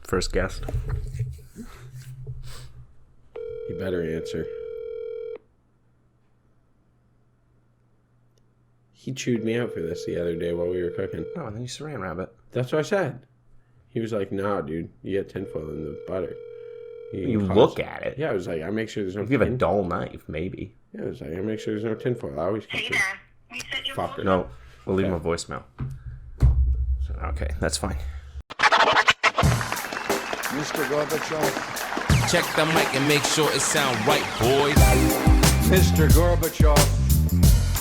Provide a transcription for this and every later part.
first guest. You better answer. He chewed me out for this the other day while we were cooking. Oh, and then you saran wrap it. That's what I said. He was like, "No, dude, you get tinfoil in the butter." You look at it. Yeah, I was like, I make sure there's no. If you have a dull knife, maybe. Yeah, I was like, I make sure there's no tinfoil. I always keep it. Fucker. No, we'll leave him a voicemail. So, okay, that's fine. Mr. Gorbachev. Check the mic and make sure it sound right, boys. Mr. Gorbachev.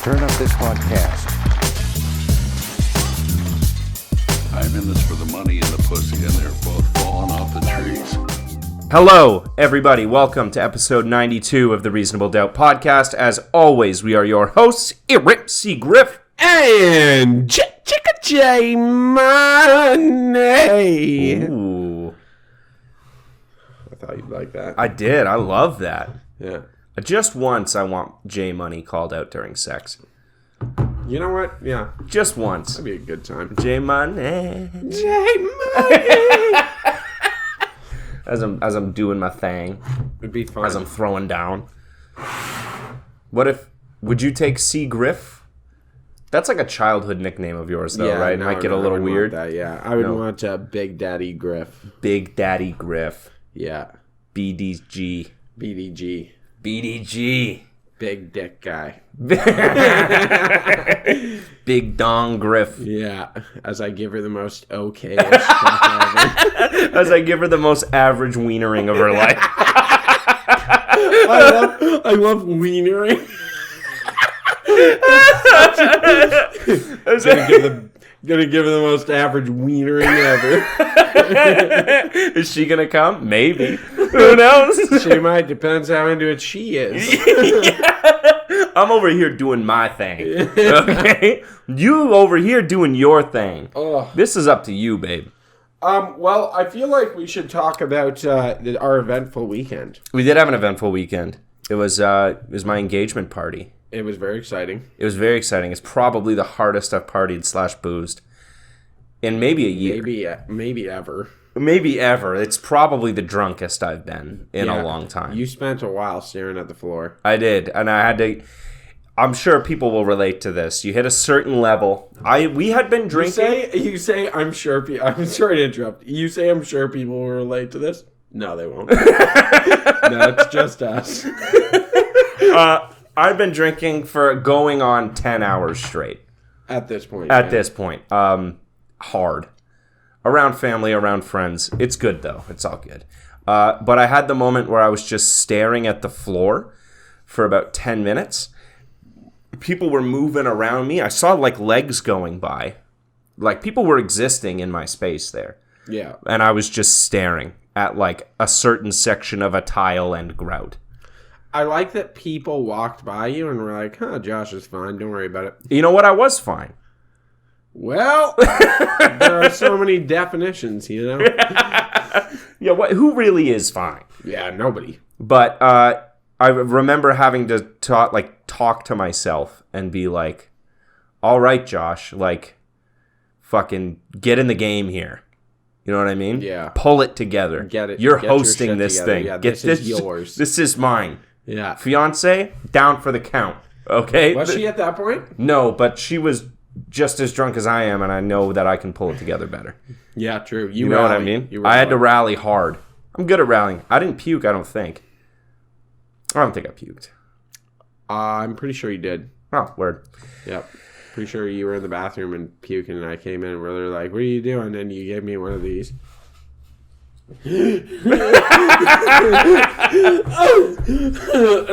Turn up this podcast. I'm in this for the money and the pussy, and they're both falling off the trees. Hello, everybody. Welcome to episode 92 of the Reasonable Doubt podcast. As always, we are your hosts, Rip C. Griff And Chicka J Money. Ooh, I thought you'd like that. I did. I love that. Yeah. Just once, I want J Money called out during sex. You know what? Yeah. Just once. That'd be a good time. J Money. J Money. As I'm doing my thing. It'd be fun. As I'm throwing down. Would you take C. Griff? That's like a childhood nickname of yours, though, right? No, Might get a little weird. That, yeah. I would want Big Daddy Griff. Big Daddy Griff. Yeah. BDG. BDG. BDG. Big Dick Guy. Big Dong Griff. Yeah. As I give her the most okay-ish stuff ever. As I give her the most average wienering of her life. I love wienering. Gonna give her the most average wienering ever. Is she gonna come? Maybe. Who knows? She might. Depends how into it she is. I'm over here doing my thing. Okay? You over here doing your thing. Oh. This is up to you, babe. Well, I feel like we should talk about our eventful weekend. We did have an eventful weekend. It was my engagement party. It was very exciting. It was very exciting. It's probably the hardest I've partied / boozed in maybe a year. Maybe ever. Maybe ever. It's probably the drunkest I've been in a long time. You spent a while staring at the floor. I did, and I had to. I'm sure people will relate to this. You hit a certain level. We had been drinking. You say I'm sure. I'm sorry to interrupt. You say I'm sure people will relate to this. No, they won't. No, it's just us. I've been drinking for going on 10 hours straight. At this point. Hard. Around family, around friends. It's good, though. It's all good. But I had the moment where I was just staring at the floor for about 10 minutes. People were moving around me. I saw, legs going by. People were existing in my space there. Yeah. And I was just staring at, a certain section of a tile and grout. I like that people walked by you and were like, Josh is fine. Don't worry about it. You know what? I was fine. Well, there are so many definitions, you know? Yeah, who really is fine? Yeah, nobody. But I remember having to talk to myself and be like, all right, Josh, fucking get in the game here. You know what I mean? Yeah. Pull it together. Get it. You're Get your hosting shit this together. thing. Yeah, this is yours. This is mine. Yeah. Fiance, down for the count. Okay? Was she at that point? No, but she was just as drunk as I am, and I know that I can pull it together better. Yeah, true. You know what I mean? I had to rally hard. I'm good at rallying. I didn't puke, I don't think. I don't think I puked. I'm pretty sure you did. Oh, word. Yep. Pretty sure you were in the bathroom and puking, and I came in and we were like, what are you doing? And you gave me one of these. And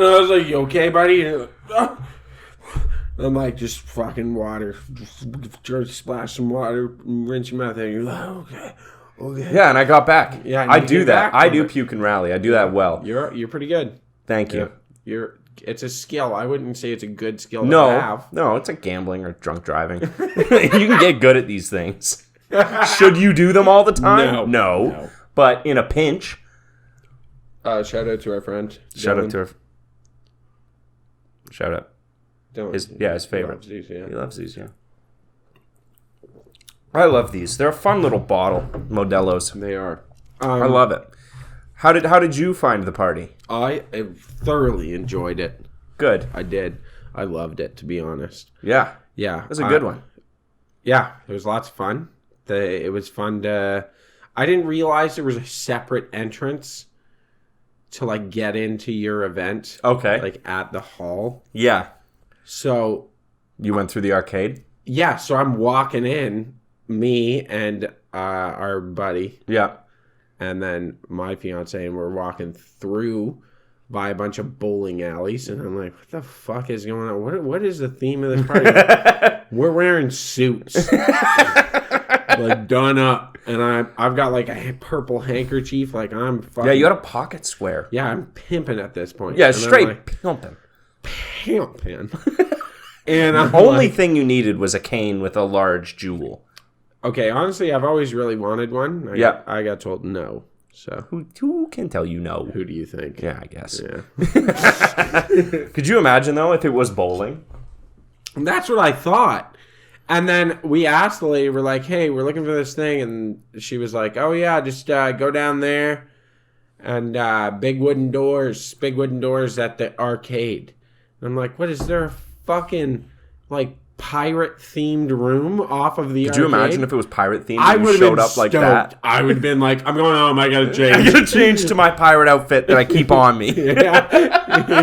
I was like, you okay, buddy? And I'm like, just fucking water. Just splash some water, rinse your mouth, and you're like, okay. Yeah, and I got back. Yeah, I do that. I do puke and rally. I do that well. You're pretty good. Thank you. It's a skill. I wouldn't say it's a good skill to have. No, it's like gambling or drunk driving. You can get good at these things. Should you do them all the time? No. But in a pinch. Shout out to our friend. Shout out. His favorite. He loves these, yeah. I love these. They're a fun little bottle, Modelo's. They are. I love it. How did you find the party? I thoroughly enjoyed it. Good. I did. I loved it, to be honest. Yeah. Yeah. It was a good one. Yeah, it was lots of fun. It was fun to... I didn't realize there was a separate entrance to, like, get into your event. Okay. Like, at the hall. Yeah. So... You went through the arcade? Yeah, so I'm walking in, me and our buddy. Yeah. And then my fiance, and we're walking through by a bunch of bowling alleys, and I'm like, what the fuck is going on? What is the theme of this party? We're wearing suits. Like, done up. And I've got, like, a purple handkerchief. Like, I'm fucking... Yeah, you got a pocket square. Yeah, I'm pimping at this point. Yeah, And straight I'm like, pimping. pimping. And I'm Only like, thing you needed was a cane with a large jewel. okay, honestly, I've always really wanted one. I got told no. So, Who can tell you no? who do you think? Yeah, I guess. Yeah. Could you imagine, though, if it was bowling? And that's what I thought. And then we asked the lady, we're like, hey, we're looking for this thing. And she was like, oh, yeah, just go down there. And big wooden doors at the arcade. And I'm like, what, is there a fucking, like, pirate-themed room off of the arcade? Could you imagine if it was pirate themed I and would you have showed been up like stoked. that? I would have been like, I'm going home, I gotta change. I gotta change to my pirate outfit that I keep on me. Yeah.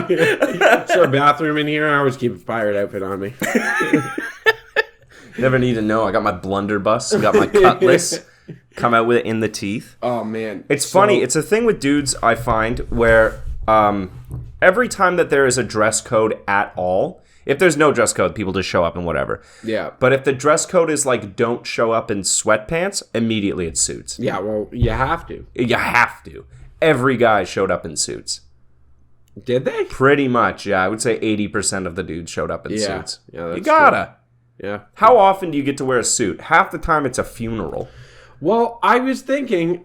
Is there a bathroom in here? I always keep a pirate outfit on me. Never need to know. I got my blunderbuss, got my cutlass, come out with it in the teeth. Oh, man. It's funny. It's a thing with dudes, I find, where every time that there is a dress code at all, if there's no dress code, people just show up and whatever. Yeah. But if the dress code is like, don't show up in sweatpants, immediately it's suits. Yeah, well, you have to. You have to. Every guy showed up in suits. Did they? Pretty much, yeah. I would say 80% of the dudes showed up in suits. Yeah, that's you gotta. Yeah. How often do you get to wear a suit? Half the time it's a funeral. Well, I was thinking,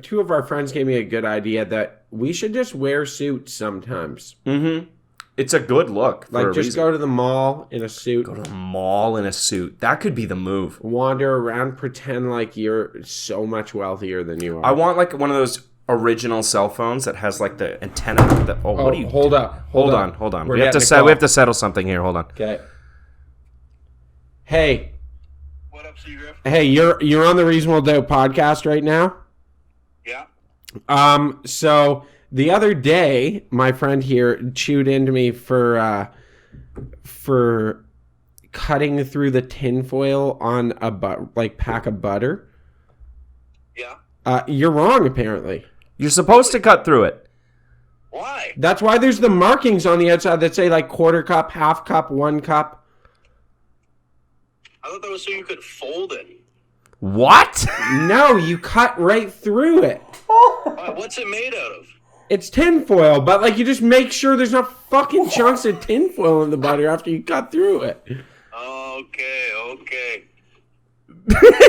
two of our friends gave me a good idea that we should just wear suits sometimes. Mm-hmm. It's a good look. Like, just reason. go to the mall in a suit. Go to the mall in a suit. That could be the move. Wander around, pretend like you're so much wealthier than you are. I want like one of those original cell phones that has like the antenna. What do you? Hold up. Hold on. We're We have to getting a call. we have to settle something here. Hold on. Okay. Hey. What up, Seagriff? Hey, you're on the Reasonable Doubt podcast right now? Yeah. So the other day, my friend here chewed into me for cutting through the tinfoil on a pack of butter. Yeah. You're wrong, apparently. You're supposed to cut through it. Why? That's why there's the markings on the outside that say like quarter cup, half cup, 1 cup. I thought that was so you could fold it. What? No, you cut right through it. What's it made out of? It's tinfoil, but like you just make sure there's not fucking chunks of tinfoil in the butter after you cut through it. Okay.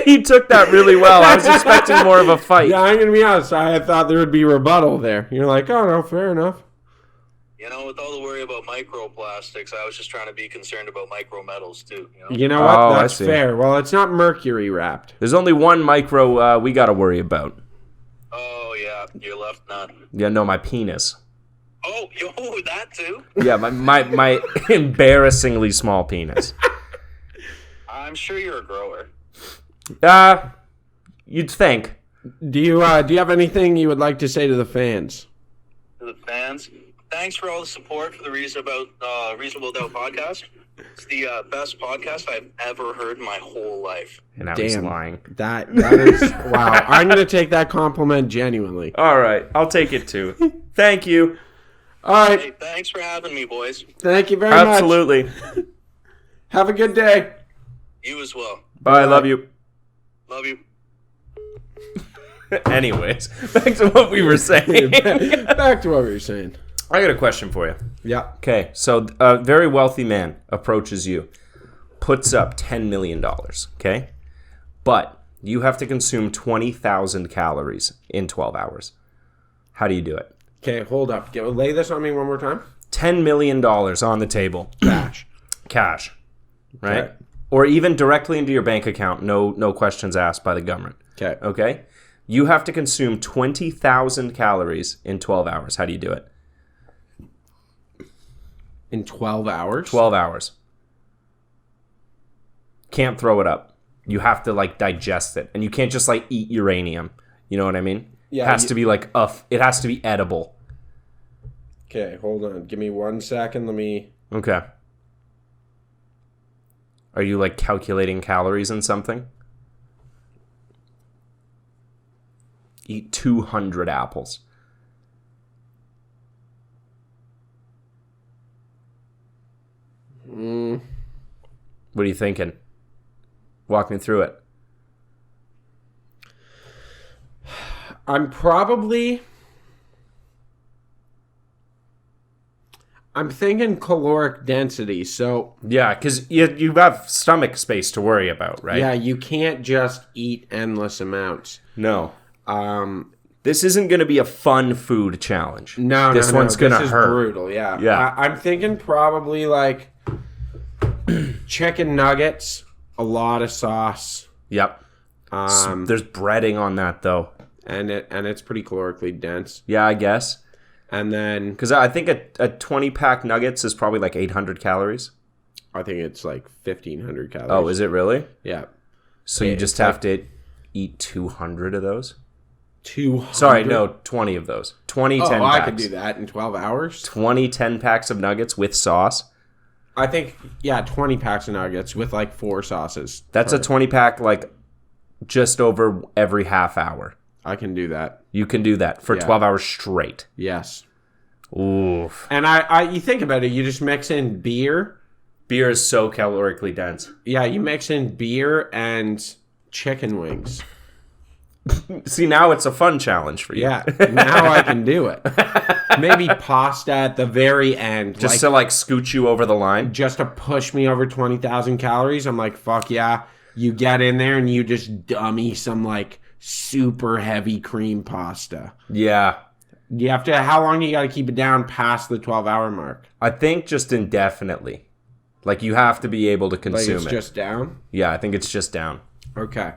He took that really well. I was expecting more of a fight. Yeah, I'm gonna be honest. I thought there would be rebuttal there. You're like, oh no, fair enough. You know, with all the worry about microplastics, I was just trying to be concerned about micrometals too. You know? You know what? Oh, I That's see. fair. Well, it's not mercury wrapped. There's only one micro we got to worry about. Oh yeah, your left nut. Yeah, no, my penis. Oh, yo, that too. Yeah, my embarrassingly small penis. I'm sure you're a grower. You'd think. Do you have anything you would like to say to the fans? To the fans, thanks for all the support for the Reasonable Doubt podcast. It's the best podcast I've ever heard in my whole life. And I was Damn. lying. That is wow. I'm gonna take that compliment genuinely. All right, I'll take it too. Thank you. All right. Hey, thanks for having me, boys. Thank you very much. Absolutely. Have a good day. You as well. Bye. Love you. Love you. Anyways, back to what we were saying. Back to what we were saying. I got a question for you. Yeah. Okay, so a very wealthy man approaches you, puts up $10 million, okay? But you have to consume 20,000 calories in 12 hours. How do you do it? Okay, hold up. Lay this on me one more time. $10 million on the table. Cash. Right? Okay. Or even directly into your bank account, no questions asked by the government. Okay. Okay? You have to consume 20,000 calories in 12 hours. How do you do it? In 12 hours? 12 hours. Can't throw it up. You have to like digest it. And you can't just like eat uranium. You know what I mean? Yeah, it has to be like it has to be edible. Okay, hold on. Give me 1 second. Let me... Okay. Are you like calculating calories in something? Eat 200 apples. What are you thinking? Walk me through it. I'm thinking caloric density, so... Yeah, because you have stomach space to worry about, right? Yeah, you can't just eat endless amounts. No. This isn't going to be a fun food challenge. No, this one's going to hurt. This is brutal, yeah. Yeah. I'm thinking probably like chicken nuggets, a lot of sauce. Yep. There's breading on that, though. And it's pretty calorically dense. Yeah, I guess. And then... Because I think a 20-pack nuggets is probably like 800 calories. I think it's like 1,500 calories. Oh, is it really? Yeah. So you just have to eat 200 of those? 200? Sorry, no, 20 of those. 20 10 packs. I could do that in 12 hours. 20 10-packs of nuggets with sauce. I think, 20 packs of nuggets with like 4 sauces. That's a 20-pack like just over every half hour. I can do that. You can do that for 12 hours straight. Yes. Oof. And you think about it, you just mix in beer. Beer is so calorically dense. Yeah, you mix in beer and chicken wings. See, now it's a fun challenge for you. Yeah, now I can do it. Maybe pasta at the very end. Just to like scoot you over the line? Just to push me over 20,000 calories. I'm like, fuck yeah. You get in there and you just dummy some like super heavy cream pasta. Yeah. You have to, how long do you got to keep it down past the 12-hour mark? I think just indefinitely. Like you have to be able to consume it's just down? Yeah, I think it's just down. Okay.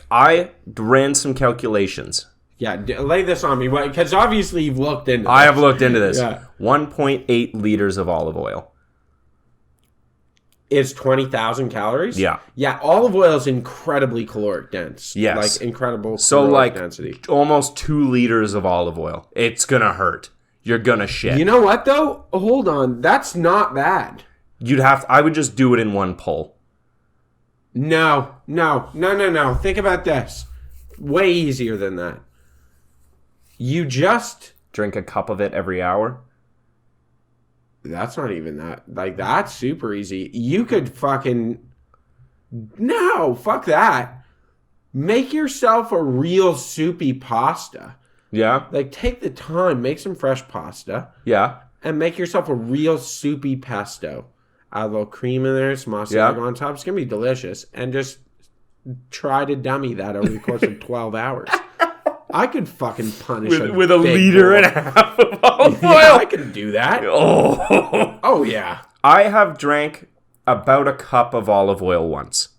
I ran some calculations. Yeah, lay this on me, because obviously you've looked into this. I have looked into this. Yeah. 1.8 liters of olive oil. Is 20,000 calories? Yeah. Yeah, olive oil is incredibly caloric dense. Yes. Like incredible So caloric like density. almost 2 liters of olive oil. It's going to hurt. You're going to shit. You know what though? Hold on. That's not bad. I would just do it in one pull. No. Think about this. Way easier than that. You just... Drink a cup of it every hour. That's not even that. Like, that's super easy. You could fucking... No, fuck that. Make yourself a real soupy pasta. Yeah? Like, take the time. Make some fresh pasta. Yeah. And make yourself a real soupy pesto. Add a little cream in there, some mozzarella on top. It's going to be delicious. And just try to dummy that over the course of 12 hours. I could fucking punish with a liter bowl. and a half of olive oil. Yeah, I can do that. Oh, yeah. I have drank about a cup of olive oil once.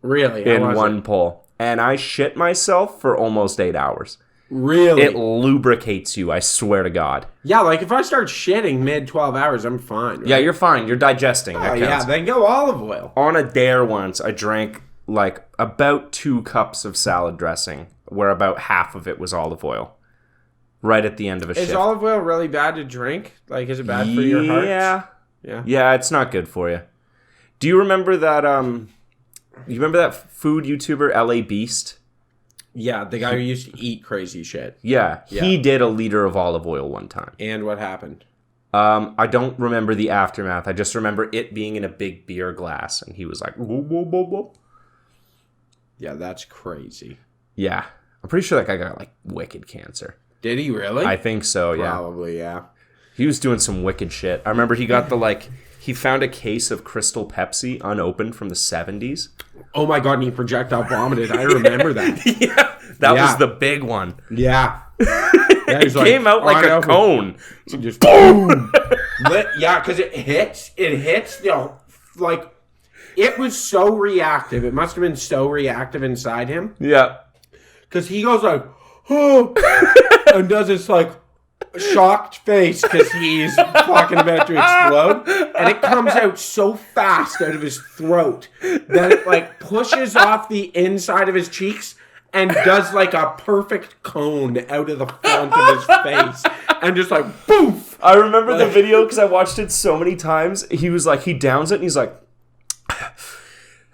Really? In one pull. And I shit myself for almost 8 hours. Really? It lubricates you, I swear to God. Yeah, like if I start shitting mid 12 hours, I'm fine. Right? Yeah, you're fine. You're digesting. Oh, That yeah, counts. then go olive oil. On a dare once, I drank like about 2 cups of salad dressing, where about half of it was olive oil. Right at the end of a shift. Is olive oil really bad to drink? Like, is it bad for your heart? Yeah. Yeah, it's not good for you. Do you remember that, you remember that food YouTuber, LA Beast? Yeah, the guy who used to eat crazy shit. Yeah, he did a liter of olive oil one time. And what happened? I don't remember the aftermath. I just remember it being in a big beer glass, and he was like, whoa, whoa, whoa, whoa. Yeah, that's crazy. Yeah. I'm pretty sure that guy got, like, wicked cancer. Did he really? I think so, yeah. Probably, yeah. He was doing some wicked shit. I remember he got he found a case of Crystal Pepsi unopened from the 70s. Oh my God, and he projectile vomited. I remember that. Yeah. That was the big one. Yeah. It came out like a cone. Just boom. Yeah, because it hits the, like, it was so reactive. It must have been so reactive inside him. Yeah. because he goes like, oh, and does this like shocked face because he's fucking about to explode, and it comes out so fast out of his throat that it like pushes off the inside of his cheeks and does like a perfect cone out of the front of his face, and just like poof. I remember the video because I watched it so many times. He was like, he downs it and he's like,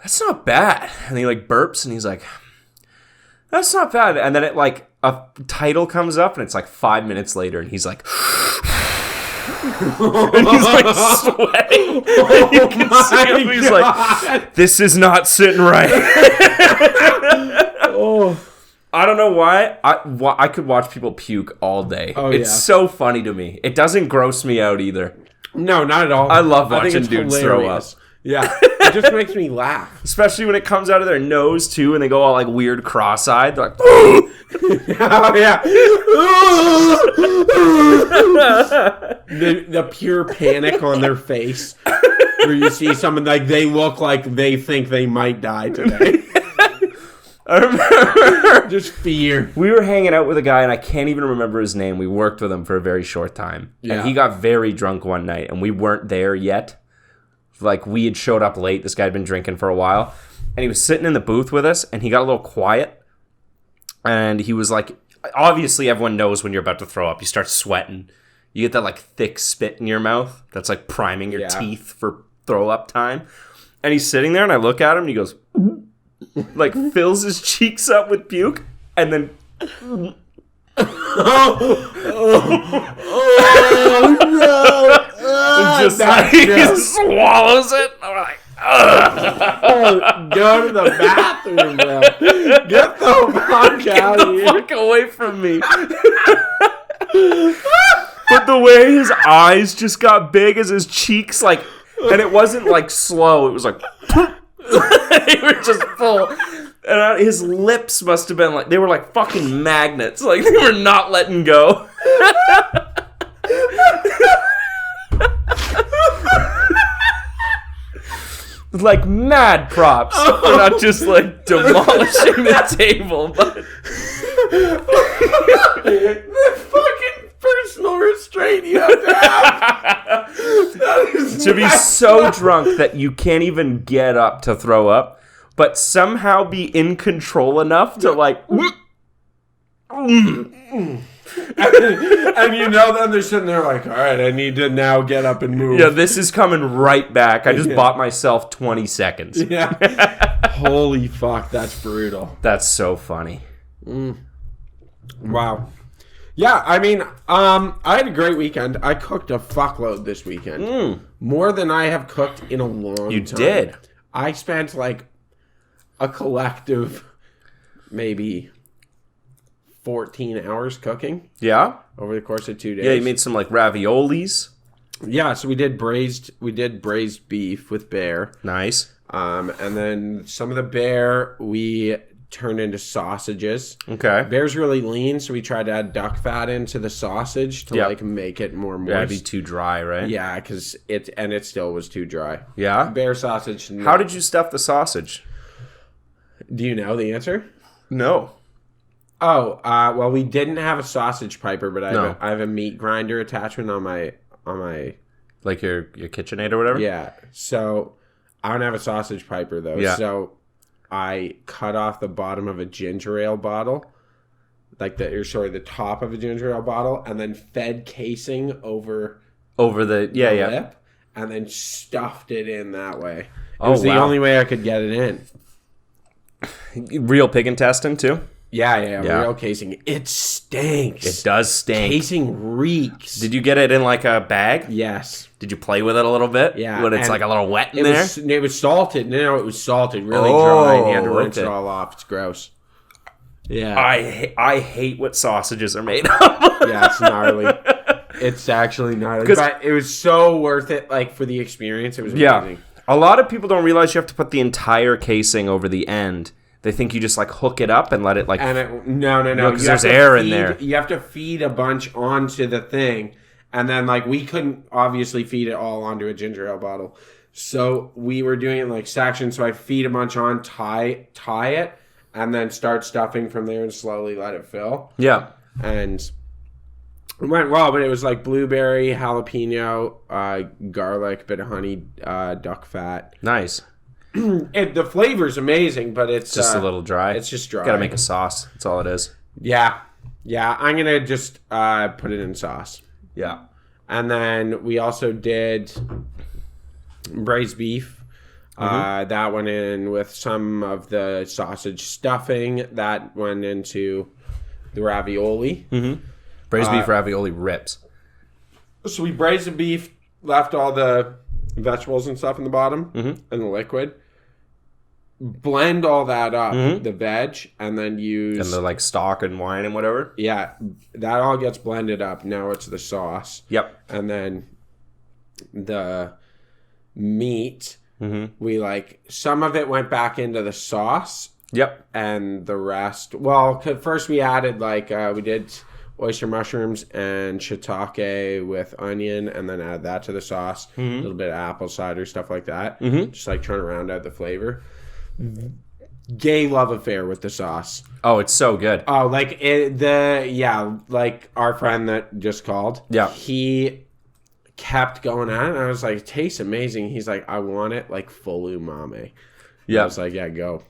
that's not bad. And he like burps and he's like, that's not bad. And then it like, a title comes up and it's like 5 minutes later and he's like, and he's like sweating. You can see him. He's like, this is not sitting right. Oh. I don't know why. I could watch people puke all day. Oh, it's so funny to me. It doesn't gross me out either. No, not at all. I love watching think it's dudes throw up. Yeah, it just makes me laugh. Especially when it comes out of their nose too, and they go all like weird cross-eyed. They're like, Oh yeah. the pure panic on their face, where you see someone like they look like they think they might die today. I remember Just fear. we were hanging out with a guy, and I can't even remember his name. We worked with him for a very short time, Yeah. and he got very drunk one night, and we weren't there yet. Like, we had showed up late. This guy had been drinking for a while, and he was sitting in the booth with us, and he got a little quiet, and he was like, obviously everyone knows when you're about to throw up. You start sweating. You get that like thick spit in your mouth that's like priming your teeth for throw up time. And he's sitting there, and I look at him, and he goes, like, fills his cheeks up with puke, and then just like, he swallows it. I'm like, Go to the bathroom, bro. Get the fuck out of here. fuck away from me. But the way his eyes just got big as his cheeks, like, and it wasn't like slow, it was like, they were just full. And his lips must have been like, they were like fucking magnets. Like, they were not letting go. Like, mad props for not just like demolishing the table, but The fucking personal restraint you have to have. to be so drunk that you can't even get up to throw up, but somehow be in control enough to like. And you know them, they're sitting there like, all right, I need to now get up and move. Yeah, this is coming right back. I just bought myself 20 seconds. Yeah. Holy fuck, that's brutal. That's so funny. Wow. Yeah, I mean, I had a great weekend. I cooked a fuckload this weekend. More than I have cooked in a long time. You did. I spent like a collective maybe 14 hours cooking Yeah? over the course of 2 days. Yeah, you made some like raviolis. Yeah, so we did braised beef with bear. Nice. And then some of the bear we turned into sausages. Okay. Bear's really lean, so we tried to add duck fat into the sausage to like make it more moist. Yeah, it'd be too dry, right? Yeah, because it still was too dry. Yeah? Bear sausage. No. How did you stuff the sausage? Do you know the answer? No. Oh, well, we didn't have a sausage piper, but No. I have a meat grinder attachment on my. Like your KitchenAid or whatever? Yeah, so I don't have a sausage piper though. Yeah. So I cut off the bottom of a ginger ale bottle, the top of a ginger ale bottle, and then fed casing over the lip, and then stuffed it in that way. It Oh, was the wow. only way I could get it in. Real pig intestine too? Yeah, Yeah. real casing. It stinks. It does stink. Casing reeks. Did you get it in like a bag? Yes. Did you play with it a little bit? Yeah, When it's and like a little wet in It there? was salted. No, it was salted, really Oh, dry, and you had to rinse okay. it all off. It's gross. Yeah. I hate what sausages are made of. Yeah, it's gnarly. It's actually gnarly. 'Cause- But it was so worth it, like, for the experience. It was amazing. A lot of people don't realize you have to put the entire casing over the end. They think you just like hook it up and let it like. And no. because You have there's to air in there. You have to feed a bunch onto the thing. And then, like, we couldn't obviously feed it all onto a ginger ale bottle. So we were doing it in, like, sections. So I feed a bunch on, tie it, and then start stuffing from there and slowly let it fill. Yeah. And it went well, but it was like blueberry, jalapeno, garlic, bit of honey, duck fat. Nice. The flavor's amazing, but it's Just a little dry. It's just dry. Gotta make a sauce. That's all it is. Yeah. I'm gonna just put it in sauce. Yeah. And then we also did braised beef. That went in with some of the sausage stuffing. That went into the ravioli. Braised beef ravioli rips. So we braised the beef, left all the vegetables and stuff in the bottom and the liquid. Blend all that up, the veg, and then use... And the like stock and wine and whatever. Yeah, that all gets blended up. Now it's the sauce. Yep. And then the meat, we like... Some of it went back into the sauce. Yep. And the rest... Well, first we added like... we did oyster mushrooms and shiitake with onion, and then add that to the sauce. A little bit of apple cider, stuff like that. Just like trying to round out the flavor. Gay love affair with the sauce. Oh, it's so good. Oh, like like our friend that just called. Yeah. He kept going at it, and I was like, it tastes amazing. He's like, I want it like full umami. Yeah. I was like, yeah, go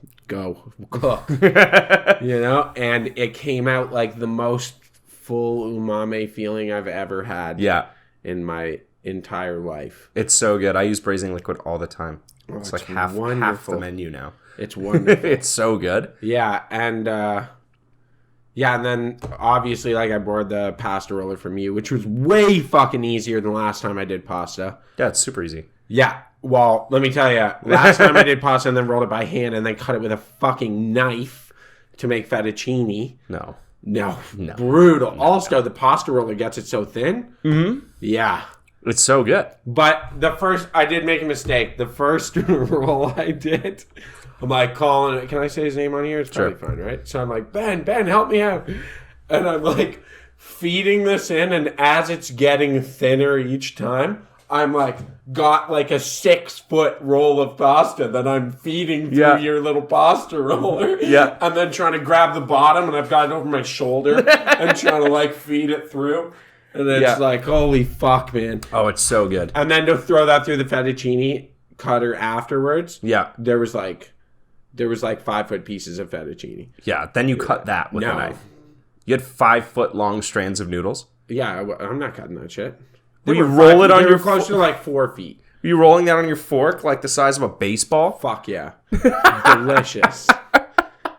cook. And it came out like the most full umami feeling I've ever had. Yeah. In my entire life. It's so good. I use braising liquid all the time. It's like half the menu now. It's wonderful. It's so good. Yeah, and and then obviously like I borrowed the pasta roller from you, which was way fucking easier than last time I did pasta. Yeah, it's super easy. Yeah, well, let me tell you, last time I did pasta and then rolled it by hand and then cut it with a fucking knife to make fettuccine. No. Brutal. Also, the pasta roller gets it so thin. Yeah. It's so good. But I did make a mistake. The first roll I did, I'm like calling it. Can I say his name on here? It's probably fine, right? So I'm like, Ben, help me out. And I'm like feeding this in, and as it's getting thinner each time, I'm like, got like a 6-foot roll of pasta that I'm feeding through your little pasta roller. Yeah. And then trying to grab the bottom, and I've got it over my shoulder and trying to like feed it through. And it's like, holy fuck, man. Oh, it's so good. And then to throw that through the fettuccine cutter afterwards. Yeah. There was like 5-foot pieces of fettuccine. Yeah. Then you cut that with a knife. You had 5-foot long strands of noodles. Yeah, I'm not cutting that shit. Will you roll it on your close to like 4 feet. Are you rolling that on your fork like the size of a baseball? Fuck yeah. Delicious.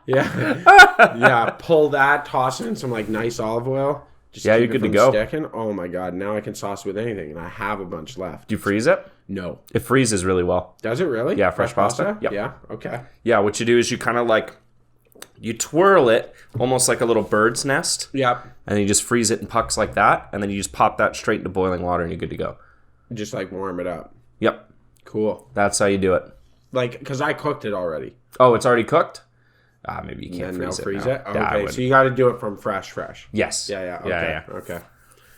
Yeah. Pull that, toss it in some like nice olive oil. Just you're good to go. Sticking. Oh my god, now I can sauce with anything, and I have a bunch left. Do you freeze it? No. It freezes really well. Does it really? Yeah, fresh pasta? Yep. Yeah, okay. Yeah, what you do is you kind of like, you twirl it almost like a little bird's nest. Yep. And you just freeze it in pucks like that, and then you just pop that straight into boiling water, and you're good to go. Just like warm it up. Yep. Cool. That's how you do it. Like, because I cooked it already. Oh, it's already cooked? Maybe you can't And freeze it. freeze now. it? Oh, Yeah, I okay, would. so you got to do it from fresh. Yes. Yeah. Okay. Yeah. Okay.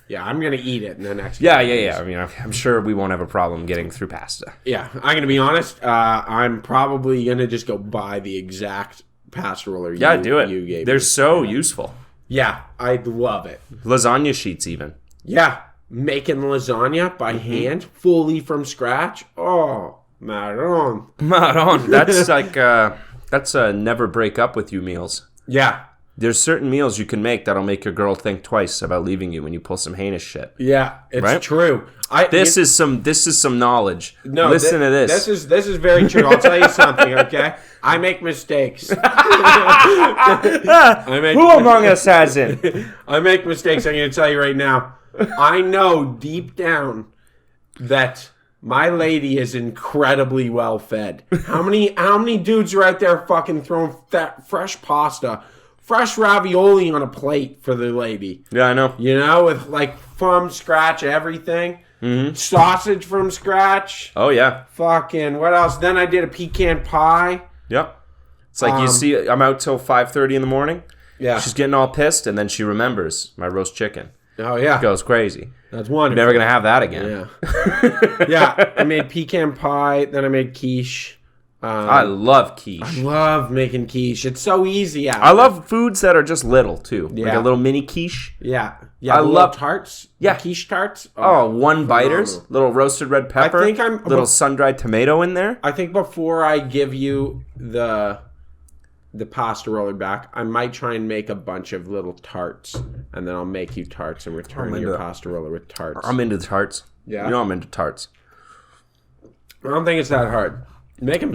Yeah, I'm going to eat it in the next Yeah. few days. I mean, I'm sure we won't have a problem getting through pasta. Yeah, I'm going to be honest. I'm probably going to just go buy the exact pasta roller Yeah, do it. you gave They're me. so useful. Yeah, I love it. Lasagna sheets even. Yeah, making lasagna by hand, fully from scratch. Oh, Maron. Maron. That's like, that's a never break up with you meals. Yeah. There's certain meals you can make that'll make your girl think twice about leaving you when you pull some heinous shit. Yeah, it's Right? true. This is some knowledge. No, Listen to this. This is very true. I'll tell you something, okay? I make mistakes. Who among us hasn't? I make mistakes. I'm going to tell you right now. I know deep down that my lady is incredibly well fed. How many dudes are out there fucking throwing fresh pasta, fresh ravioli on a plate for the lady? Yeah, I know. You know, with like from scratch everything. Sausage from scratch. Oh, yeah. Fucking what else? Then I did a pecan pie. Yep. It's like you see, I'm out till 5:30 in the morning. Yeah. She's getting all pissed, and then she remembers my roast chicken. Oh yeah. Goes crazy. That's wonderful. Never going to have that again. Yeah. Yeah. I made pecan pie. Then I made quiche. I love quiche. I love making quiche. It's so easy. I love foods that are just little too, like Yeah. a little mini quiche. Yeah. I the little love- tarts. Yeah. The quiche tarts. Oh, one biters, phenomenal. little roasted red pepper, think I'm- little sun-dried tomato in there. I think before I give you the pasta roller back, I might try and make a bunch of little tarts, and then I'll make you tarts and return into your that. pasta roller with tarts. I'm into tarts. Yeah. You know I'm into tarts. I don't think it's that hard. Making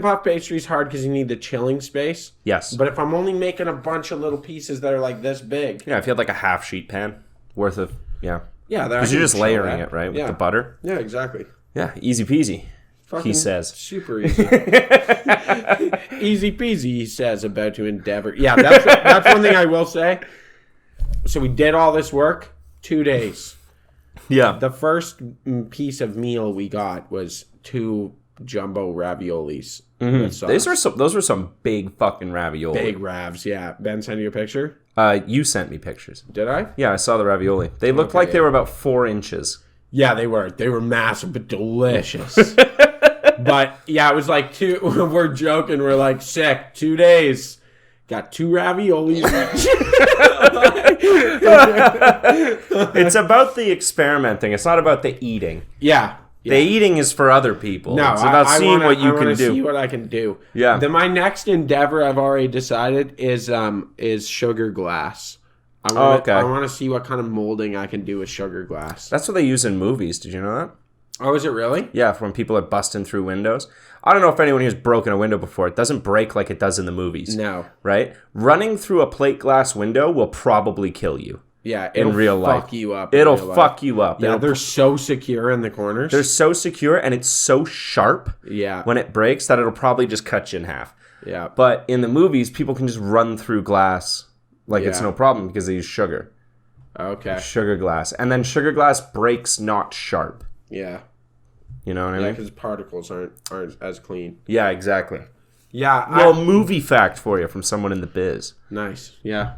puff pastry's hard because you need the chilling space. Yes. But if I'm only making a bunch of little pieces that are like this big, Yeah, if you had like a half sheet pan worth of, yeah, because you're just layering it, right, with Yeah. the butter. Yeah, exactly. Yeah, easy peasy. Fucking He says. super easy. Easy peasy, he says, about to endeavor. Yeah, that's one thing I will say. So we did all this work, 2 days. Yeah. The first piece of meal we got was 2 jumbo raviolis. With sauce. Those were some big fucking ravioli. Big ravs, yeah. Ben sent you a picture? You sent me pictures. Did I? Yeah, I saw the ravioli. They looked Okay, like they yeah. were about 4 inches. Yeah, they were. They were massive but delicious. But yeah, it was like 2. We're joking. We're like, sick. 2 days. Got 2 raviolis each. It's about the experimenting. It's not about the eating. Yeah. The eating is for other people. No, it's about I seeing wanna, what you I can wanna do. See what I can do. Yeah. Then my next endeavor, I've already decided, is sugar glass. Okay. I want to see what kind of molding I can do with sugar glass. That's what they use in movies. Did you know that? Oh, is it really? Yeah, for when people are busting through windows. I don't know if anyone here's broken a window before. It doesn't break like it does in the movies. No. Right? Running through a plate glass window will probably kill you. Yeah, it'll real life. fuck you up. in It'll real life. fuck you up. Yeah, It'll- they're so secure in the corners. They're so secure and it's so sharp Yeah. when it breaks that it'll probably just cut you in half. Yeah. But in the movies, people can just run through glass like it's Yeah. no problem because they use sugar. Okay. Sugar glass. And then sugar glass breaks not sharp. Yeah. You know what I Yeah, mean? because particles aren't as clean. Yeah, exactly. Yeah. Little movie fact for you from someone in the biz. Nice. Yeah.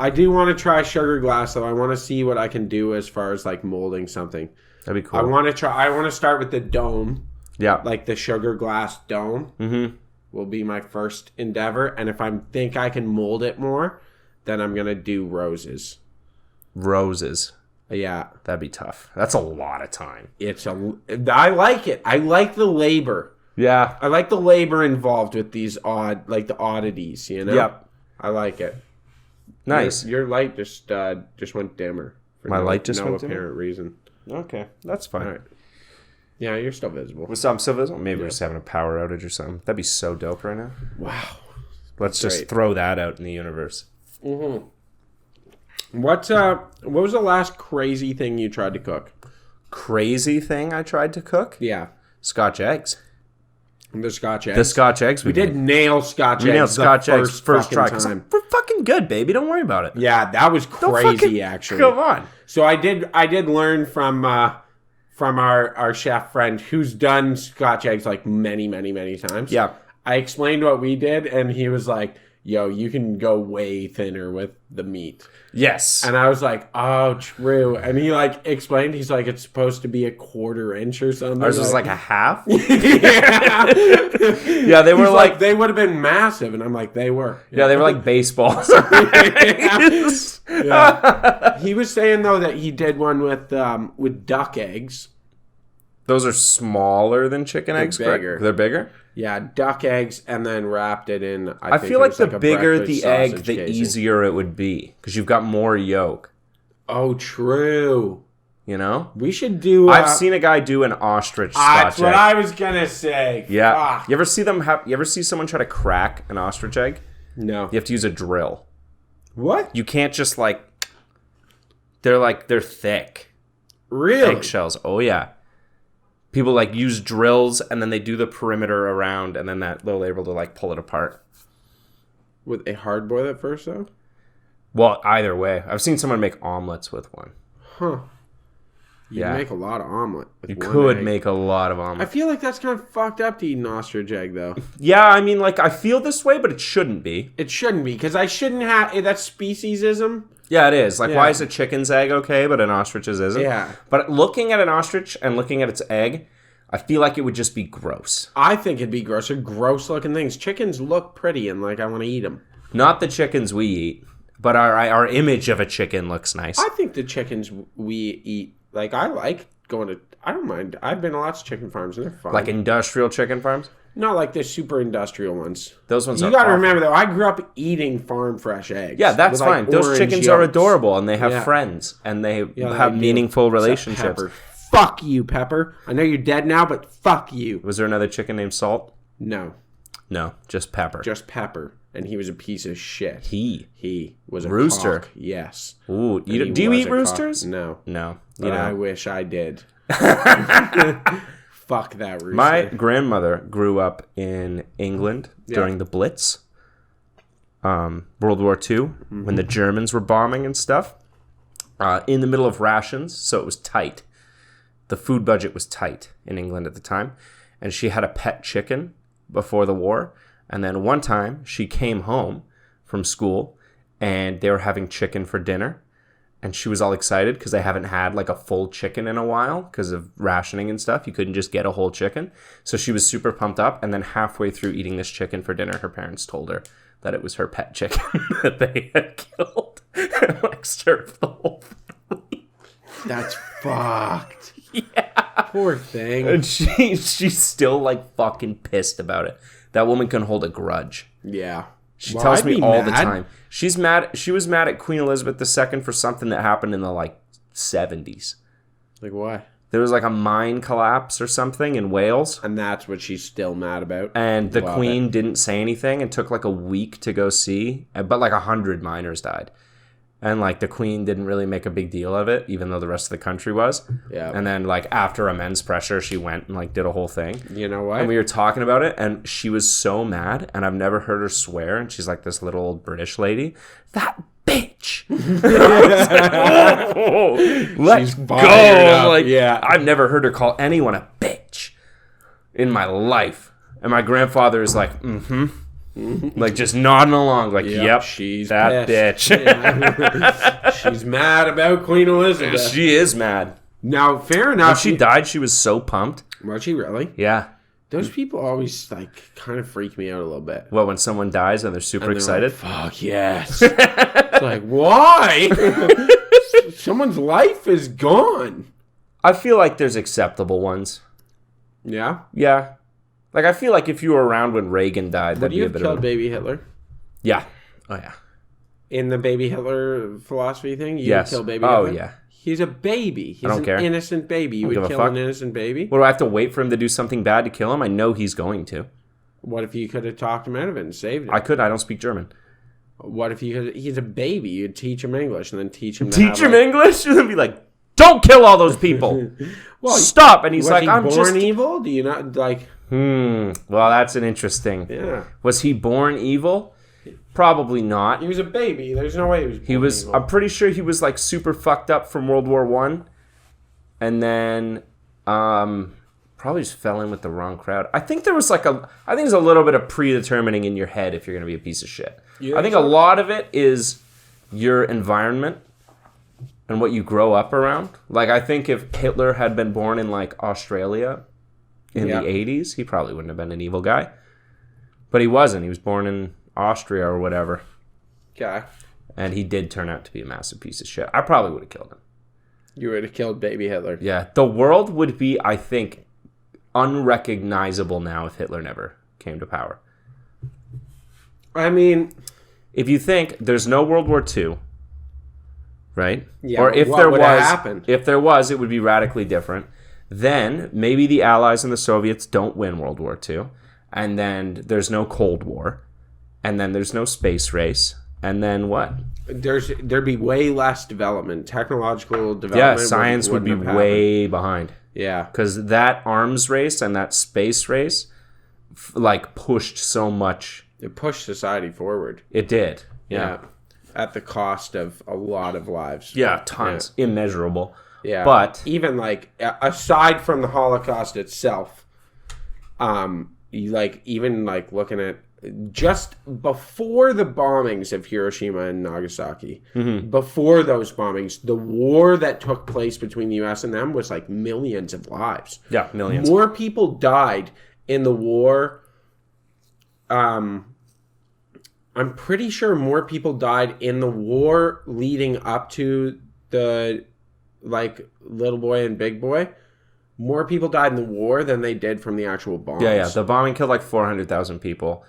I do want to try sugar glass, though. I want to see what I can do as far as like molding something. That'd be cool. I want to start with the dome, Yeah. like the sugar glass dome. Mm-hmm. Will be my first endeavor, and if I think I can mold it more, then I'm gonna do roses. Roses. Yeah, That'd be tough. That's a lot of time. I like it. I like the labor. Yeah. I like the labor involved with these the oddities. You know. Yep. I like it. Nice. Your light just went dimmer. For My light just no went dimmer? apparent reason. Okay. That's fine. All right. Yeah, you're still visible. With some civism, maybe we're just having a power outage or something. That'd be so dope right now. Wow. Let's just great. throw that out in the universe. What was the last crazy thing you tried to cook? Crazy thing I tried to cook? Yeah, Scotch eggs. the Scotch eggs. The Scotch eggs We did nail Scotch We eggs. nailed the Scotch eggs first fucking try. 'Cause time. we're fucking good, baby. Don't worry about it. Yeah, that was Don't crazy. fucking- Actually, Come on. So I did learn from our chef friend who's done Scotch eggs like many times. Yeah. I explained what we did, and he was like, "Yo, you can go way thinner with the meat." Yes. And I was like, "Oh, true." And he like explained, he's like, "It's supposed to be a 1/4 inch or something." Ours was like a half. yeah. Yeah, they were He's like, they would have been massive, and I'm like, they were. yeah, they were like baseballs. Yeah. He was saying though that he did one with duck eggs. Those are smaller than chicken eggs, correct? bigger. They're bigger? Yeah, duck eggs, and then wrapped it in. I think feel it like was the a bigger breakfast the egg, sausage the casing. easier it would be. Because you've got more yolk, Oh, true. you know? We should do. I've seen a guy do an ostrich Scotch That's what egg. I was gonna say. Yeah. Fuck. You ever see someone try to crack an ostrich egg? No. You have to use a drill. What? You can't just they're thick. Really? Eggshells. Oh yeah. People use drills and then they do the perimeter around and then they're able to pull it apart. Would they hard boil it first though? Well, either way. I've seen someone make omelets with one. Huh. You Yeah. make a lot of omelet. With You one could egg. make a lot of I omelets. feel like that's kind of fucked up to eat an ostrich egg though. Yeah, I mean, I feel this way, but it shouldn't be. It shouldn't be because I shouldn't have. That's speciesism. Yeah, it is. Yeah. Why is a chicken's egg okay, but an ostrich's isn't? Yeah. But looking at an ostrich and looking at its egg, I feel like it would just be gross. I think it'd be gross. They're gross looking things. Chickens look pretty and like I want to eat them. Not the chickens we eat, but our image of a chicken looks nice. I think the chickens we eat, like I like going to, I don't mind. I've been to lots of chicken farms and they're fun. Like industrial chicken farms? Not like the super industrial ones. Those ones You are got to awful. remember though, I grew up eating farm fresh eggs. Yeah, that's with, like, fine. Those orange chickens are yolks. adorable and they have Yeah. friends and they Yeah, have they do. meaningful Except relationships. Pepper. Fuck you, Pepper. I know you're dead now, but fuck you. Was there another chicken named Salt? No, No, just Pepper. just Pepper. And he was a piece of shit. He was a Rooster. cock. Yes. Ooh, And he do you was eat a cock. roosters? No. No. You But I know. wish I did. Fuck that rooster. My grandmother grew up in England during the Blitz, World War II, when the Germans were bombing and stuff, in the middle of rations, so it was tight. The food budget was tight in England at the time, and she had a pet chicken before the war, and then one time she came home from school, and they were having chicken for dinner, and she was all excited because they haven't had like a full chicken in a while because of rationing and stuff. You couldn't just get a whole chicken. So she was super pumped up. And then halfway through eating this chicken for dinner, her parents told her that it was her pet chicken that they had killed and like served the whole family. That's fucked. Yeah. Poor thing. And she's still like fucking pissed about it. That woman can hold a grudge. Yeah. She Well, tells I'd me be all the mad. time. She's mad. She was mad at Queen Elizabeth II for something that happened in the like 70s. Like what? There was like a mine collapse or something in Wales. And that's what she's still mad about. And the Love Queen it. didn't say anything and took like a week to go see. But like 100 miners died. And like the Queen didn't really make a big deal of it, even though the rest of the country was. Yeah. And then like after immense pressure, she went and like did a whole thing. You know what? And we were talking about it, and she was so mad, and I've never heard her swear, and she's like this little old British lady. That bitch! Let's She's go! fired up, Like, yeah. I've never heard her call anyone a bitch in my life. And my grandfather is like, like just nodding along, like, yep, she's that pissed. bitch. Yeah. She's mad about Queen Elizabeth. She is mad. Now, fair When enough. she died, she was so pumped. Was she really? Yeah. Those people always like kind of freak me out a little bit. Well, when someone dies and they're super And they're excited. like, fuck yes. It's like, why? Someone's life is gone. I feel like there's acceptable ones. Yeah. Yeah. Like, I feel like if you were around when Reagan died, Would that'd you be a have bit killed of a... baby Hitler? Yeah. Oh, yeah. In the baby Hitler philosophy thing? You Yes. would kill baby Oh, Hitler? yeah. He's a baby. He's don't an care. innocent baby. You Don't give would a kill fuck. an innocent baby? What, do I have to wait for him to do something bad to kill him? I know he's going to. What if you could have talked him out of it and saved it? I could. I don't speak German. What if you could? He's a baby. You'd teach him English and then teach him to Teach have, him like- English? And be like, don't kill all those people. Well, Stop. And he's was like, he I'm born just... evil? Do you not like? Well, that's an interesting... Yeah, Was he born evil? Probably not. he was a baby. There's no way he was. He was... Evil. I'm pretty sure he was, like, super fucked up from World War One. And then... probably just fell in with the wrong crowd. I think there was like I think there's a little bit of predetermining in your head if you're going to be a piece of shit. I think a lot of it is your environment and what you grow up around. Like, I think if Hitler had been born in like Australia in the 80s, he probably wouldn't have been an evil guy. But he wasn't. He was born in Austria or whatever. Okay. And he did turn out to be a massive piece of shit. I probably would have killed him. You would have killed baby Hitler. Yeah. The world would be, I think, unrecognizable now if Hitler never came to power. I mean, If you think there's no World War II, right? Yeah, or if what there would was, have happened? if there was, it would be radically different. Then maybe the Allies and the Soviets don't win World War II, and then there's no Cold War, and then there's no space race, and then what? there'd be way less development, technological Yeah, development. science would be wouldn't have way behind. happened. Yeah. Because that arms race and that space race, like, pushed so much. It pushed society forward. It did. Yeah. At the cost of a lot of lives. Yeah, tons. Immeasurable. Yeah. But even like aside from the Holocaust itself, you like even like looking at just before the bombings of Hiroshima and Nagasaki, Mm-hmm. before those bombings, the war that took place between the U.S. and them was like millions of lives. Yeah, millions. More people died in the war. I'm pretty sure more people died in the war leading up to the like Little Boy and Big Boy. More people died in the war than they did from the actual bombs. Yeah. The bombing killed like 400,000 people.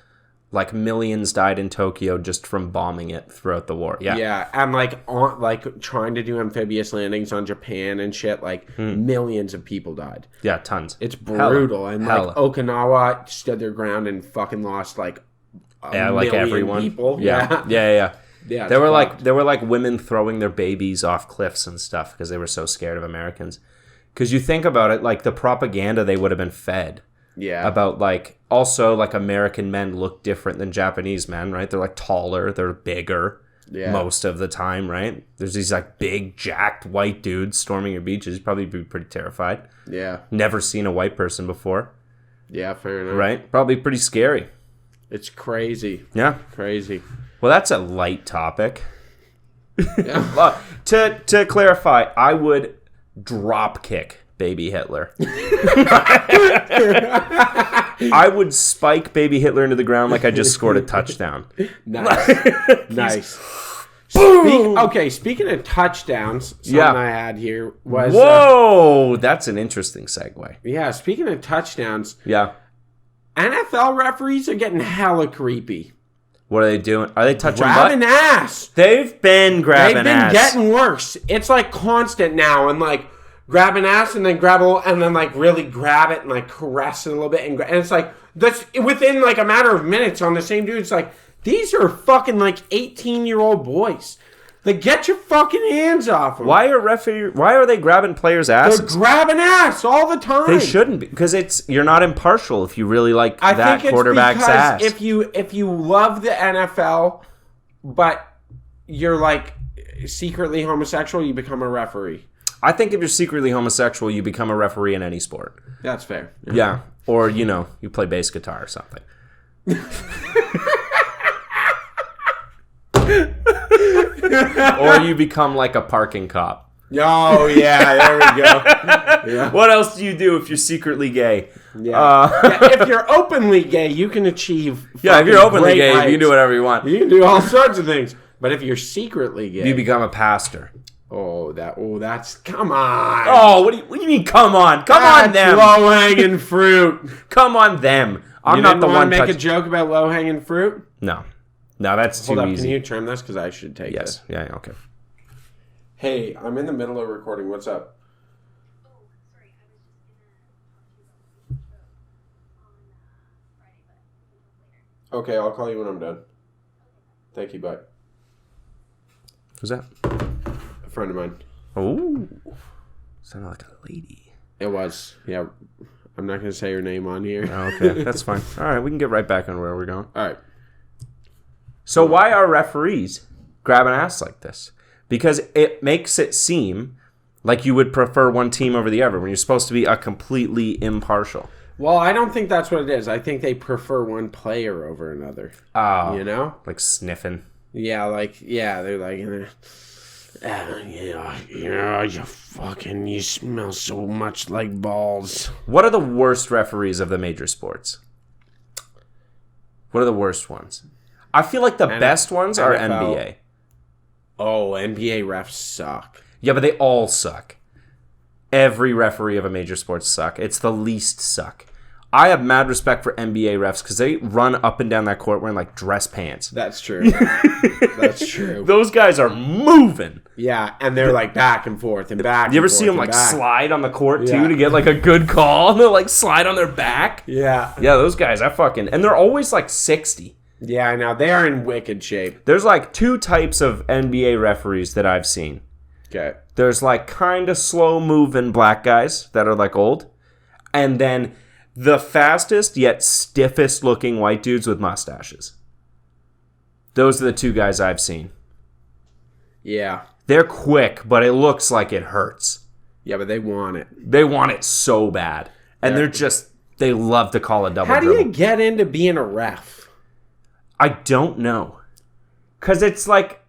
Like millions died in Tokyo just from bombing it throughout the war. Yeah. Yeah, and like trying to do amphibious landings on Japan and shit, like millions of people died. Yeah, tons. It's brutal. Hella. Like Okinawa stood their ground and fucking lost like a like million everyone. people. Yeah. Yeah, There were fucked. like women throwing their babies off cliffs and stuff because they were so scared of Americans. Because you think about it, like the propaganda they would have been fed. Yeah. About like also like American men look different than Japanese men, right? They're like taller, they're bigger most of the time, right? There's these like big jacked white dudes storming your beaches. You'd probably be pretty terrified. Yeah. Never seen a white person before, Yeah, fair enough. right? Probably pretty scary. It's crazy. Yeah. Crazy. Well, that's a light topic. To clarify, I would drop kick baby Hitler. I would spike baby Hitler into the ground like I just scored a touchdown. Nice. Nice. Speaking of touchdowns, something I had here was... Whoa! That's an interesting segue. Speaking of touchdowns, Yeah. NFL referees are getting hella creepy. What are they doing? Are they touching Grabbing butt? ass. They've been grabbing They've been ass. getting worse. It's like constant now, and like grabbing ass, and then grab a, and then like really grab it and like caress it a little bit, and it's like that's within like a matter of minutes on the same dude. It's like these are fucking like 18-year-old boys. Like get your fucking hands off them. Why are they grabbing players' They're asses? grabbing ass all the time. They shouldn't be, because you're not impartial if you really like I that think it's quarterback's because ass. if you love the NFL, but you're like secretly homosexual, you become a referee. I think if you're secretly homosexual, you become a referee in any sport. That's fair. Yeah. Or, you play bass guitar or something. Or you become like a parking cop. Oh, yeah, there we go. Yeah. What else do you do if you're secretly gay? Yeah. If you're openly gay, you can achieve Yeah, if you're openly great gay, you heights. can do whatever you want. You can do all sorts of things. But if you're secretly gay... You become a pastor. that's... Come on. Oh, what do you mean, come on? Come on, them. Low-hanging fruit. Come on, them. I'm You not didn't the want one to make touch- a joke about low-hanging fruit? No, that's too Hold up, easy. can you trim this? Because I should take Yes. this. Yeah, okay. Hey, I'm in the middle of recording. What's up? Okay, I'll call you when I'm done. Thank you, bye. Who's that? A friend of mine. Oh, sounded like a lady. It was. Yeah. I'm not going to say her name on here. Oh, okay, that's fine. All right, we can get right back on where we're going. All right. So why are referees grabbing ass like this? Because it makes it seem like you would prefer one team over the other when you're supposed to be a completely impartial. Well, I don't think that's what it is. I think they prefer one player over another. Oh, You know? like sniffing. Yeah, they're like, you smell so much like balls. What are the worst referees of the major sports? What are the worst ones? I feel like the best ones are NFL. NBA. Oh, NBA refs suck. Yeah, but they all suck. Every referee of a major sport suck. It's the least suck. I have mad respect for NBA refs because they run up and down that court wearing like dress pants. That's true. That's true. Those guys are moving. Yeah, and they're like back and forth and back. You ever and see forth them and like back. slide on the court too Yeah. to get like a good call? They'll like slide on their back. Yeah. Yeah, those guys, and they're always like 60. Yeah, I know. They are in wicked shape. There's like two types of NBA referees that I've seen. Okay. There's like kind of slow moving black guys that are like old. And then the fastest yet stiffest looking white dudes with mustaches. Those are the two guys I've seen. Yeah. They're quick, but it looks like it hurts. Yeah, but they want it. They want it so bad. And Yeah. they love to call a double How do you dribble. get into being a ref? I don't know. Because it's like,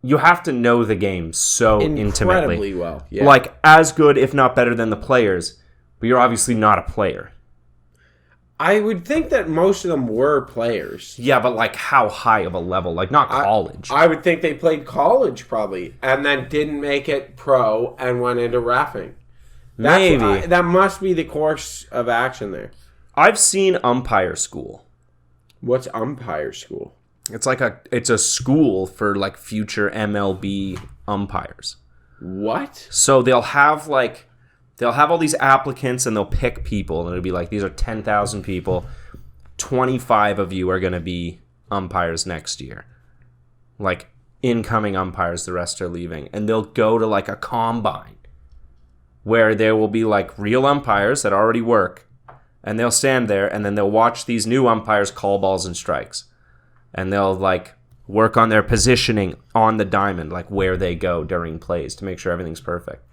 you have to know the game so intimately. Incredibly well. Yeah. Like, as good, if not better than the players. But you're obviously not a player. I would think that most of them were players. Yeah, but like, how high of a level? Like, not college. I would think they played college probably, and then didn't make it pro and went into reffing. Maybe. That must be the course of action there. I've seen umpire school. What's umpire school? It's like it's a school for like future MLB umpires. What? So they'll have all these applicants and they'll pick people, and it'll be like, these are 10,000 people. 25 of you are going to be umpires next year. Like incoming umpires, the rest are leaving. And they'll go to like a combine where there will be like real umpires that already work, and they'll stand there and then they'll watch these new umpires call balls and strikes. And they'll like work on their positioning on the diamond, like where they go during plays to make sure everything's perfect.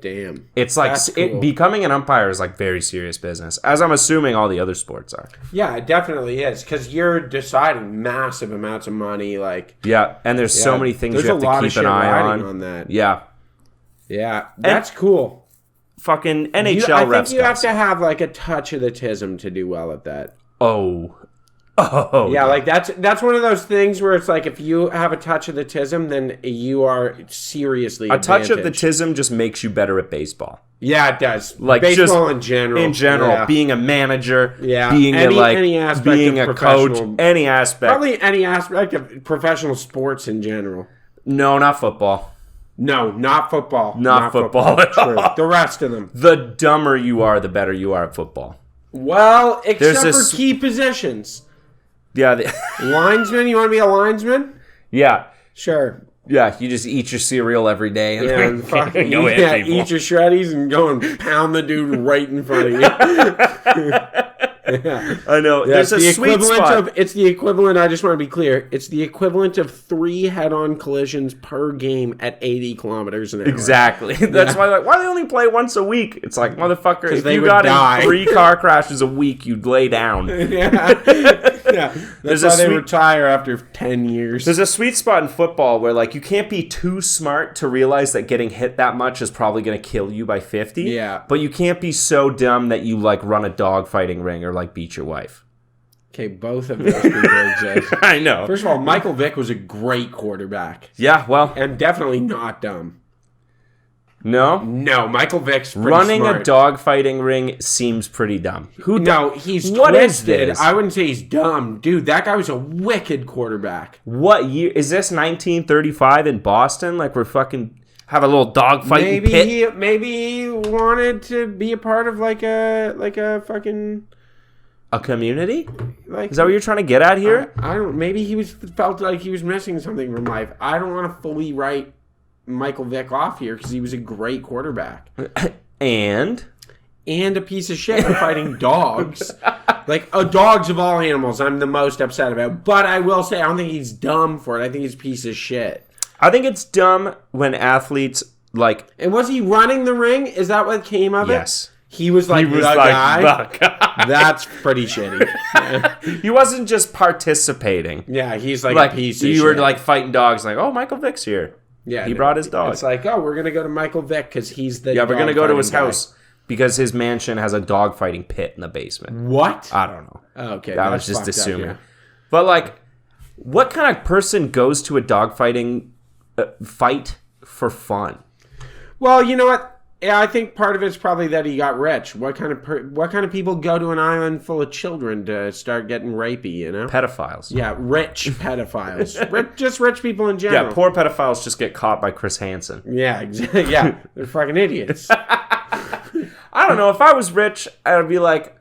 Damn. It's like cool. Becoming an umpire is like very serious business, as I'm assuming all the other sports are. Yeah, it definitely is, because you're deciding massive amounts of money. Like, Yeah, and there's so many things you have to keep an eye on. that. Yeah, Yeah, that's cool. fucking NHL I refs. think you have to have like a touch of the tism to do well at that. Oh, Yeah, like that's one of those things where it's like, if you have a touch of the tism, then you are seriously a touch of the advantaged. tism just makes you better at baseball. Yeah, it does. Like baseball just in general. Yeah. being a manager, Yeah. being Any aspect being of a coach, professional- any aspect. Probably any aspect of professional sports in general. No, not football. No, not football. Not football at True. all. The rest of them. The dumber you are, the better you are at football. Well, except There's for key positions. Yeah, Linesman, you want to be a linesman? yeah. Sure. Yeah, you just eat your cereal every day and Yeah, then fucking go hit people. eat your shreddies and go and pound the dude right in front of you. Yeah. I know. Yeah, There's a sweet spot. It's the equivalent, I just want to be clear, it's the equivalent of 3 head-on collisions per game at 80 kilometers an hour. Exactly. That's why they only play once a week. It's like, motherfucker, if they you would got die. in 3 car crashes a week, you'd lay down. Yeah. There's That's a why they sweet- retire after 10 years. There's a sweet spot in football where, like, you can't be too smart to realize that getting hit that much is probably going to kill you by 50. Yeah. But you can't be so dumb that you, like, run a dogfighting ring or, like, beat your wife. Okay, both of those people exist. I know. First of all, Michael Vick was a great quarterback. Yeah, well, And definitely not dumb. no. No, Michael Vick's pretty Running smart. a dogfighting ring seems pretty dumb. No, he's What is twisted. this? I wouldn't say he's dumb. Dude, that guy was a wicked quarterback. What year? Is this 1935 in Boston? Like, we're fucking have a little dogfighting pit? Maybe he wanted to be a part of like a fucking A community? like. Is that what you're trying to get at here? I don't. Maybe he felt like he was missing something from life. I don't want to fully write Michael Vick off here because he was a great quarterback And and a piece of shit for fighting dogs. Like, dogs of all animals, I'm the most upset about. But I will say, I don't think he's dumb for it. I think he's a piece of shit. I think it's dumb when athletes, like, And was he running the ring? Is that what came of it? yes. He was like the guy. the guy. That's pretty shitty. Yeah. He wasn't just participating. Yeah, he's like Like, a piece of you shit. were, like, fighting dogs, like, oh, Michael Vick's here. Yeah, He brought his dog. It's like, oh, we're going to go to Michael Vick because he's the Yeah, we're going to go to his dog-fighting guy. house because his mansion has a dogfighting pit in the basement. What? I don't know. Oh, okay. I was that's just fucked up, assuming. yeah. But, like, what kind of person goes to a dogfighting fight for fun? Well, you know what? Yeah, I think part of it's probably that he got rich. What kind of people go to an island full of children to start getting rapey, you know? Pedophiles. Yeah, rich pedophiles. Just rich people in general. Yeah, poor pedophiles just get caught by Chris Hansen. Yeah, exactly. Yeah, they're fucking idiots. I don't know. If I was rich, I'd be like,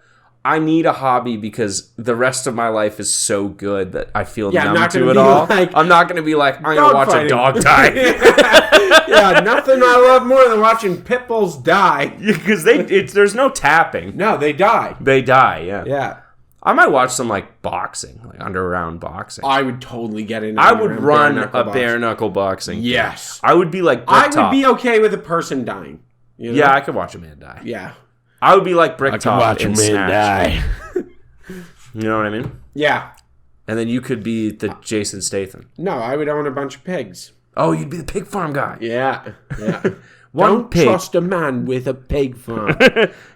I need a hobby because the rest of my life is so good that I feel numb not to gonna it be all. like, I'm not going to be like, I'm going to watch a dogfighting. dog die. Yeah, nothing I love more than watching pit bulls die. Because there's no tapping. No, they die. They die, yeah. Yeah. I might watch some, like, boxing, like underground boxing. I would totally get into I would underground run bare-knuckle a boxing. bare knuckle boxing. Yes. I would be like I Bricktop. would be okay with a person dying. You know? Yeah, I could watch a man die. Yeah. I would be like Bricktop in Snatch. die. You know what I mean? Yeah. And then you could be the Jason Statham. No, I would own a bunch of pigs. Oh, you'd be the pig farm guy. Yeah. One Don't pig trust a man with a pig farm.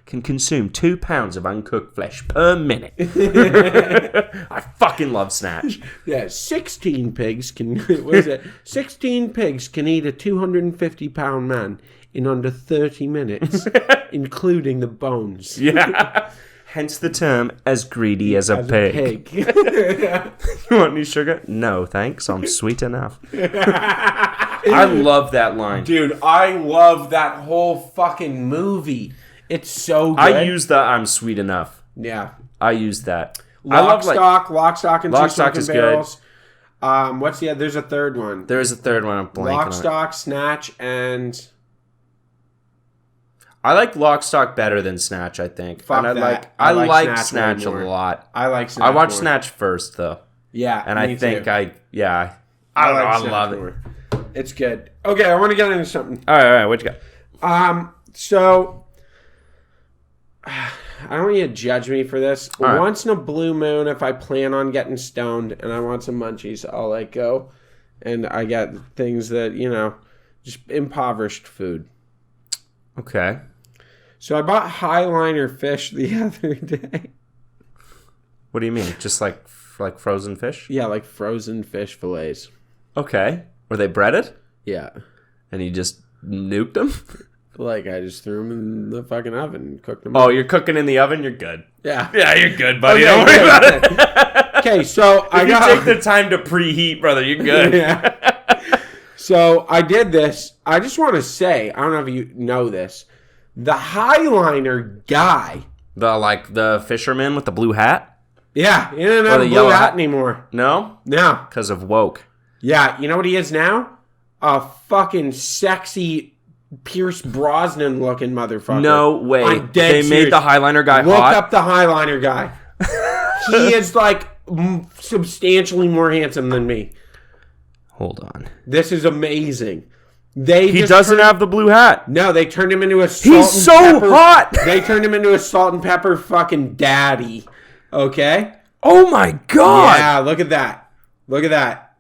can consume 2 pounds of uncooked flesh per minute. I fucking love Snatch. Yeah, 16 pigs can. What is it? 16 pigs can eat a 250-pound man in under 30 minutes, including the bones. Yeah. Hence the term as greedy as a pig. You want any sugar? No, thanks. I'm sweet enough. I love that line. Dude, I love that whole fucking movie. It's so good. I use the I'm sweet enough. Yeah. I use that. Lock, Stock, and Two Lock, Stock Sunken is Barrels. What's the other? There's a third one. There is a third one. I'm blanking Lock, on Stock, Snatch, and... I like Lock, Stock better than Snatch, I think. Fuck and that. I I like like Snatch Snatch a more. lot. I like Snatch I watched more. Snatch first, though. Yeah, And I think I don't know, I love it. more. It's good. Okay, I want to get into something. All right, what you got? So I don't want you to judge me for this. All right. Once in a blue moon, if I plan on getting stoned and I want some munchies, I'll let go. And I get things that, just impoverished food. Okay. So I bought Highliner fish the other day. What do you mean? Just like frozen fish? Yeah, like frozen fish fillets. Okay. Were they breaded? Yeah. And you just nuked them? Like, I just threw them in the fucking oven and cooked them. Oh, you're cooking in the oven? You're good. Yeah. Yeah, you're good, buddy. Okay, Don't worry about good. it. Okay, so If you take the time to preheat, brother, you're good. Yeah. So I did this. I just want to say, I don't know if you know this. The Highliner guy. The fisherman with the blue hat? Yeah, he didn't have the a blue yellow hat hat? anymore. No? No. Because of woke. Yeah, you know what he is now? A fucking sexy Pierce Brosnan looking motherfucker. No way. I'm dead They serious. made the Highliner guy Look hot? up the Highliner guy. He is like substantially more handsome than me. Hold on. This is amazing. He doesn't have the blue hat. No, they turned him into a salt He's and so pepper, hot. They turned him into a salt and pepper fucking daddy. Okay? Oh my god. Yeah, look at that. Look at that.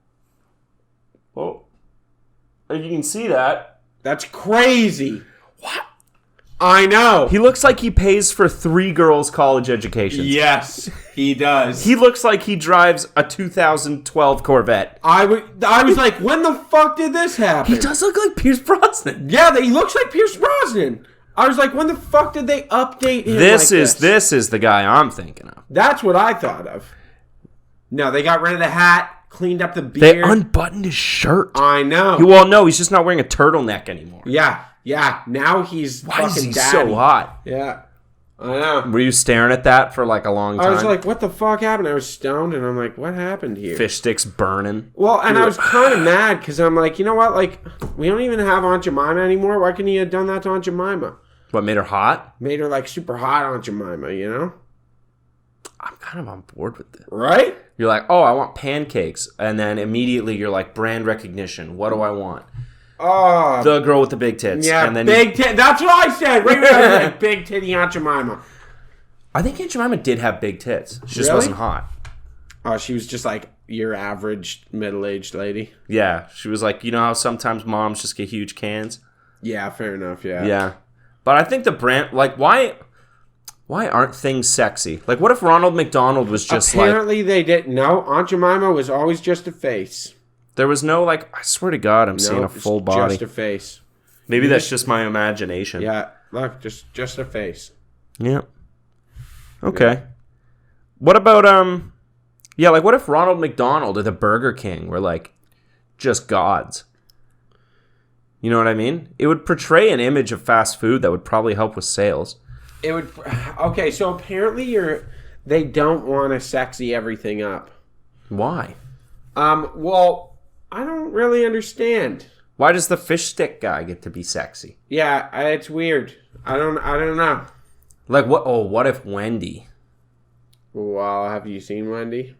Oh. If you can see that. That's crazy. What? I know. He looks like he pays for 3 girls' college educations. Yes, he does. He looks like he drives a 2012 Corvette. I was like, when the fuck did this happen? He does look like Pierce Brosnan. Yeah, he looks like Pierce Brosnan. I was like, when the fuck did they update him This like is the guy I'm thinking of. That's what I thought of. No, they got rid of the hat, cleaned up the They beard. unbuttoned his shirt. I know. Well, no, he's just not wearing a turtleneck anymore. Yeah. Now he's Why fucking is he daddy. so hot? Yeah, I know. Were you staring at that for like a long time? I was like, what the fuck happened? I was stoned, and I'm like, what happened here? Fish sticks burning. Well, and I was kind of mad because I'm like, you know what? Like, we don't even have Aunt Jemima anymore. Why couldn't you have done that to Aunt Jemima? What made her hot? Made her like super hot Aunt Jemima, you know? I'm kind of on board with this. Right? You're like, oh, I want pancakes. And then immediately you're like, brand recognition. What do I want? Oh, The girl with the big tits. yeah, And then big titty. That's what I said. Right there, like, big titty Aunt Jemima. I think Aunt Jemima did have big tits. She just Really? wasn't hot. Oh, she was just like your average middle-aged lady. Yeah. She was like, you know how sometimes moms just get huge cans? Yeah, fair enough. Yeah. Yeah. But I think the brand, like, why aren't things sexy? Like, what if Ronald McDonald was just Apparently they didn't. No, Aunt Jemima was always just a face. there was no, like, I swear to God, I'm seeing a it's full body. Just a face. Maybe that's just my imagination. Yeah, look, just a face. Yeah. Okay. What about, like, what if Ronald McDonald or the Burger King were, like, just gods? You know what I mean? It would portray an image of fast food that would probably help with sales. It would. Okay, so apparently they don't want to sexy everything up. Why? Well, I don't really understand. Why does the fish stick guy get to be sexy? Yeah, it's weird. I don't know. Like, what if Wendy? Well, have you seen Wendy?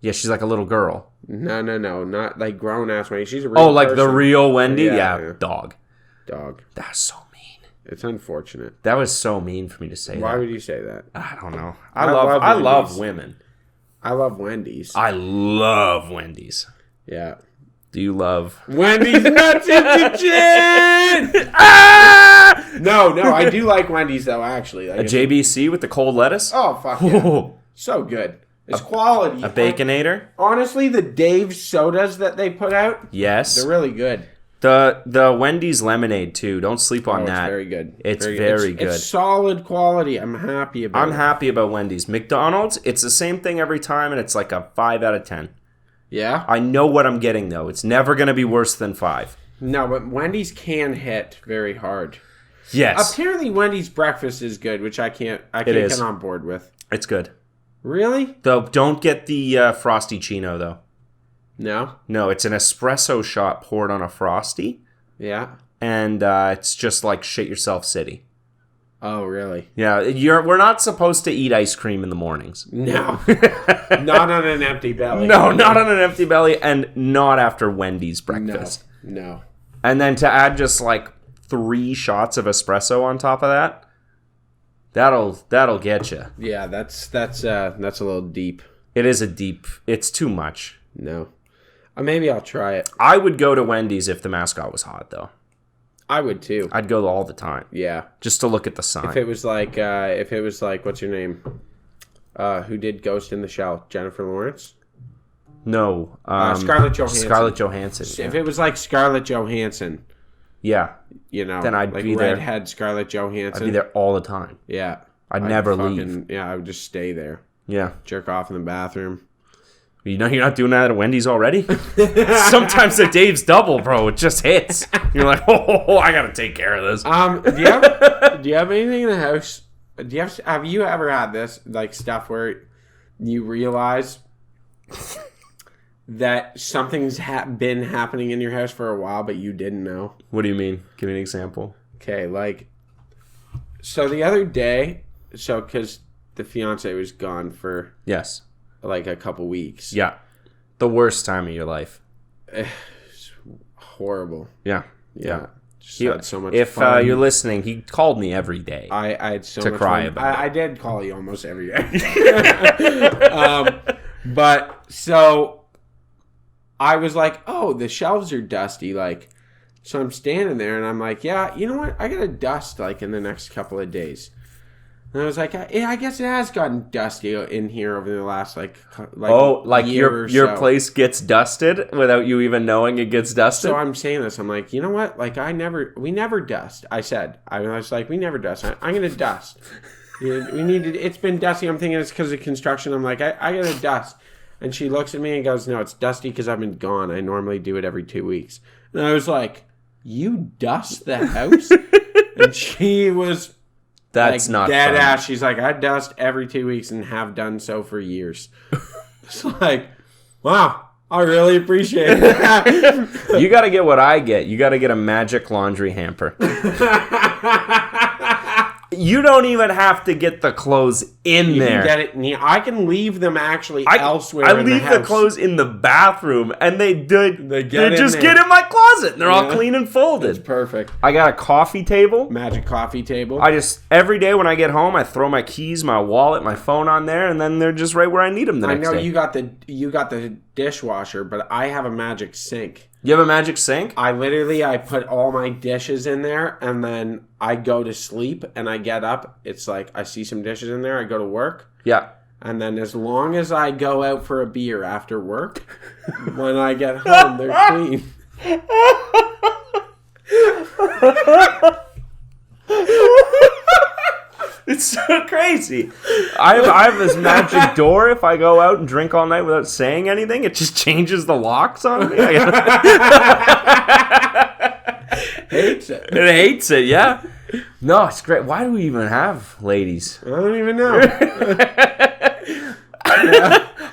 Yeah, she's like a little girl. No, not like grown ass Wendy. She's a real Oh, like the person. real Wendy? Yeah, Yeah, yeah. dog. Dog. That's so mean. It's unfortunate. That was so mean for me to say Why that. would you say that? I don't know. I I love love Wendy's. Wendy's. Women. I love Wendy's. I love Wendy's. Yeah. Do you love Wendy's nuts in the chin! No, I do like Wendy's though. Actually, a JBC with the cold lettuce? Oh fuck yeah. So good. It's quality. A Baconator? Honestly, the Dave's sodas that they put out, Yes. they're really good. The Wendy's lemonade too. Don't sleep on that. It's very good. It's very good. It's solid quality. I'm happy about it. I'm happy about Wendy's. McDonald's, it's the same thing every time, and it's like a 5 out of 10. Yeah? I know what I'm getting though. It's never going to be worse than 5. No, but Wendy's can hit very hard. Yes, Apparently, Wendy's breakfast is good, which I can't get on board with. it's good. Really? Though, don't get the Frosty Chino though. No? No, it's an espresso shot poured on a Frosty, Yeah. and it's just like shit yourself city. Oh, really? Yeah, we're not supposed to eat ice cream in the mornings. No. Not on an empty belly. No, not on an empty belly, and not after Wendy's breakfast. No. And then to add just like 3 shots of espresso on top of that, that'll get you. Yeah, that's a little deep. It's too much. No. Maybe I'll try it. I would go to Wendy's if the mascot was hot though. I would too. I'd go all the time. Yeah. Just to look at the sign. If it was like what's your name? Who did Ghost in the Shell? Jennifer Lawrence? No. Scarlett Johansson. Scarlett Johansson. If Yeah. it was like Scarlett Johansson, Yeah. then I'd like be there. redhead Scarlett Johansson. I'd be there all the time. Yeah. I'd never leave. Yeah, I would just stay there. Yeah. Jerk off in the bathroom. You know you're not doing that at Wendy's already? Sometimes the Dave's double, bro. It just hits. You're like, oh, I gotta take care of this. Do you have anything in the house? Have you ever had this like stuff where you realize that something's been happening in your house for a while, but you didn't know? What do you mean? Give me an example. Okay, like, so the other day, because the fiance was gone for Yes. like a couple weeks. Yeah. The worst time of your life. It's horrible. Yeah. Yeah. Just He- had so much if fun. you're listening, he called me every day. I had so to much cry fun. about it. I did call you almost every day. But so I was like, oh, the shelves are dusty. Like, so I'm standing there and I'm like, yeah, you know what? I got to dust like in the next couple of days. And I was like, yeah, I guess it has gotten dusty in here over the last like year or your so. place gets dusted without you even knowing it gets dusted? So I'm saying this. I'm like, you know what? Like, we never dust. I was like, we never dust. I'm going to dust. It's been dusty. I'm thinking it's because of construction. I'm like, I got to dust. And she looks at me and goes, no, it's dusty because I've been gone. I normally do it every 2 weeks. And I was like, you dust the house? And she was That's like, not dead fun. ass. She's like, I dust every 2 weeks and have done so for years. It's like, wow, I really appreciate that. You got to get what I get. You got to get a magic laundry hamper. You don't even have to get the clothes in You there. can get it. I can leave them actually elsewhere. I in leave the the house. clothes in the bathroom, and they get just in get there. in my closet. And they're all Yeah. clean and It's folded. perfect. I got a coffee table. Magic coffee table. Every day when I get home, I throw my keys, my wallet, my phone on there, and then they're just right where I need them the I next know day. you got the dishwasher, but I have a magic sink. You have a magic sink? I put all my dishes in there, and then I go to sleep, and I get up. It's like I see some dishes in there. I go to work, Yeah. and then as long as I go out for a beer after work, when I get home, they're clean. It's so crazy. I have this magic door. If I go out and drink all night without saying anything, it just changes the locks on me. Hates it. It hates it, yeah. No, it's great. Why do we even have ladies? I don't even know.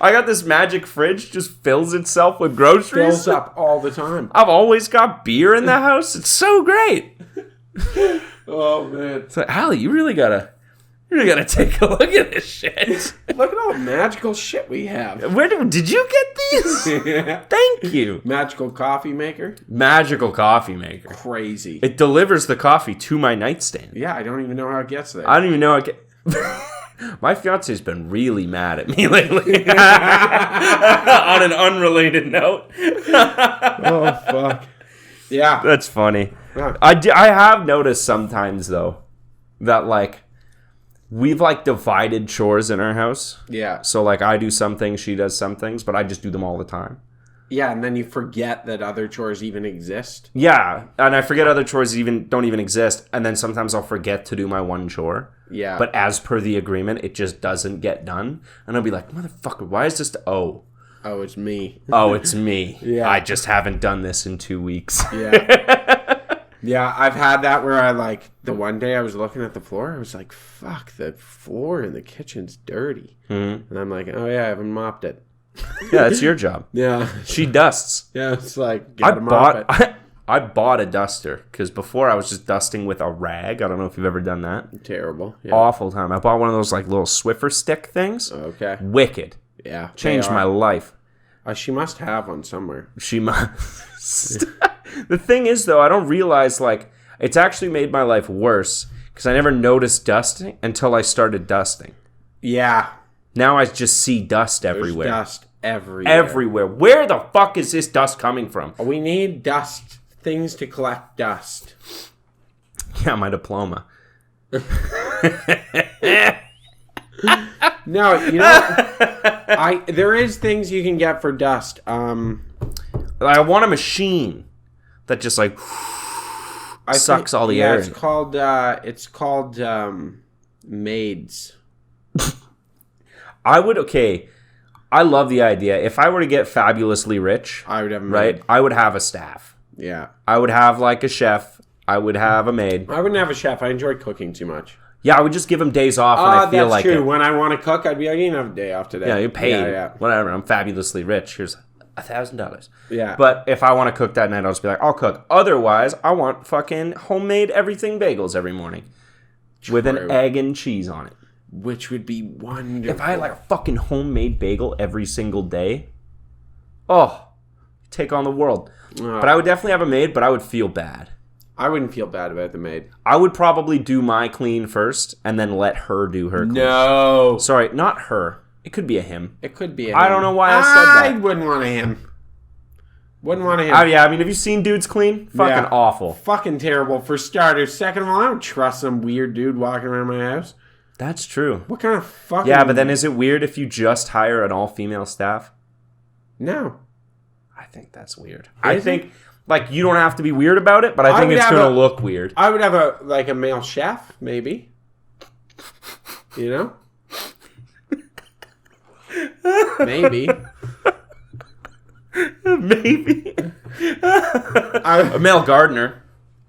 I got this magic fridge, just fills itself with groceries. Fills up all the time. I've always got beer in the house. It's so great. Oh man. So, Allie, you really gotta take a look at this shit. Look at all the magical shit we have. Did you get these? Thank you. Magical coffee maker. Magical coffee maker. Crazy. It delivers the coffee to my nightstand. Yeah, I don't even know how it gets there. I don't even know. My fiance's been really mad at me lately. On an unrelated note. Oh, fuck. Yeah. That's funny. Yeah. I have noticed sometimes, though, that, like, we've, like, divided chores in our house. Yeah. So, like, I do some things, she does some things, but I just do them all the time. Yeah, and then you forget that other chores even exist. Yeah, and I forget other chores don't even exist, and then sometimes I'll forget to do my one chore. Yeah. But as per the agreement, it just doesn't get done. And I'll be like, motherfucker, why is this... Oh, it's me. Oh, it's me. Yeah. I just haven't done this in 2 weeks. Yeah. Yeah, I've had that where I, like, the one day I was looking at the floor, I was like, fuck, the floor in the kitchen's dirty. Mm-hmm. And I'm like, oh, yeah, I haven't mopped it. Yeah, that's your job. Yeah. She dusts. Yeah, it's like, I bought a duster because before I was just dusting with a rag. I don't know if you've ever done that. Terrible. Yeah. Awful time. I bought one of those like little Swiffer stick things. Okay. Wicked. Yeah. Changed my life. She must have one somewhere. She must. The thing is, though, I don't realize, like, it's actually made my life worse because I never noticed dusting until I started dusting. Yeah. Now I just see dust everywhere. There's dust everywhere. Everywhere. Where the fuck is this dust coming from? We need dust. Things to collect dust. Yeah, my diploma. No, you know, there is things you can get for dust. I want a machine that just like sucks all the air. It's called maids. I love the idea. If I were to get fabulously rich, I would have a maid. Right? I would have a staff. Yeah. I would have like a chef. I would have a maid. I wouldn't have a chef. I enjoy cooking too much. Yeah, I would just give them days off when I feel like that's true. it. When I want to cook, I'd be like, you can have a day off today. Yeah, you're paid. Yeah. Whatever. I'm fabulously rich. Here's $1,000. Yeah. But if I want to cook that night, I'll just be like, I'll cook. Otherwise, I want fucking homemade everything bagels every morning. True. With an egg and cheese on it. Which would be wonderful. If I had like a fucking homemade bagel every single day, take on the world. But I would definitely have a maid, but I would feel bad. I wouldn't feel bad about the maid. I would probably do my clean first and then let her do her clean. No. Sorry, not her. It could be a him. It could be a him. I don't know why I said that. I wouldn't want a him. Wouldn't want a him. Oh, yeah, I mean, have you seen dudes clean? Fucking awful. Fucking terrible for starters. Second of all, I don't trust some weird dude walking around my house. That's true. What kind of fucking... Yeah, but then is it weird if you just hire an all-female staff? No. I think that's weird. I think, like, you don't have to be weird about it, but I think it's going to look weird. I would have a male chef, maybe. You know? Maybe. Maybe. A male gardener.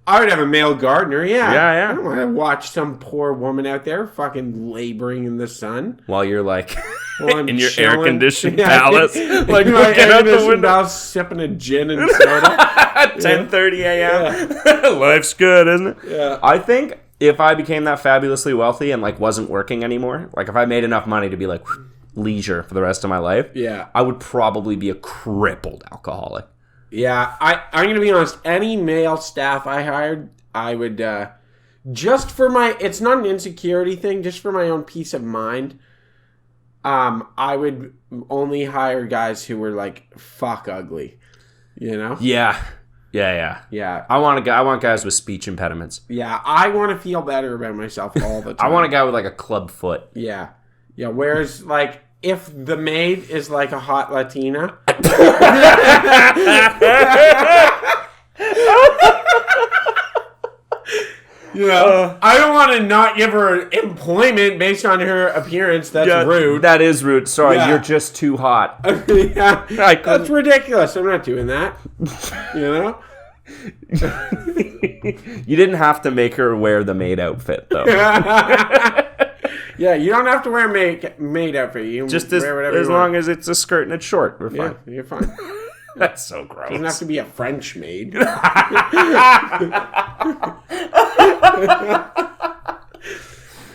I would have a male gardener, yeah. Yeah. I don't want to watch some poor woman out there fucking laboring in the sun. While you're, like, I'm in your chilling. air-conditioned palace. Like, in my looking out the window. house, sipping a gin and soda. 10:30 a.m. Life's good, isn't it? Yeah. I think if I became that fabulously wealthy and, like, wasn't working anymore, like, if I made enough money to be, like, leisure for the rest of my life, I would probably be a crippled alcoholic. Yeah, I'm going to be honest. Any male staff I hired, I would, just for my, it's not an insecurity thing, just for my own peace of mind, I would only hire guys who were, like, fuck ugly, you know? Yeah. I want guys with speech impediments. Yeah, I want to feel better about myself all the time. I want a guy with, like, a club foot. Yeah, whereas, like, if the maid is like a hot Latina. You know, I don't want to not give her employment based on her appearance. That's rude. That is rude. Sorry, you're just too hot. Yeah, that's ridiculous. I'm not doing that. You know? You didn't have to make her wear the maid outfit, though. Yeah, you don't have to wear maid outfit. You just wear whatever as long as it's a skirt and it's short. We're fine. Yeah, you're fine. That's so gross. Doesn't have to be a French maid. Just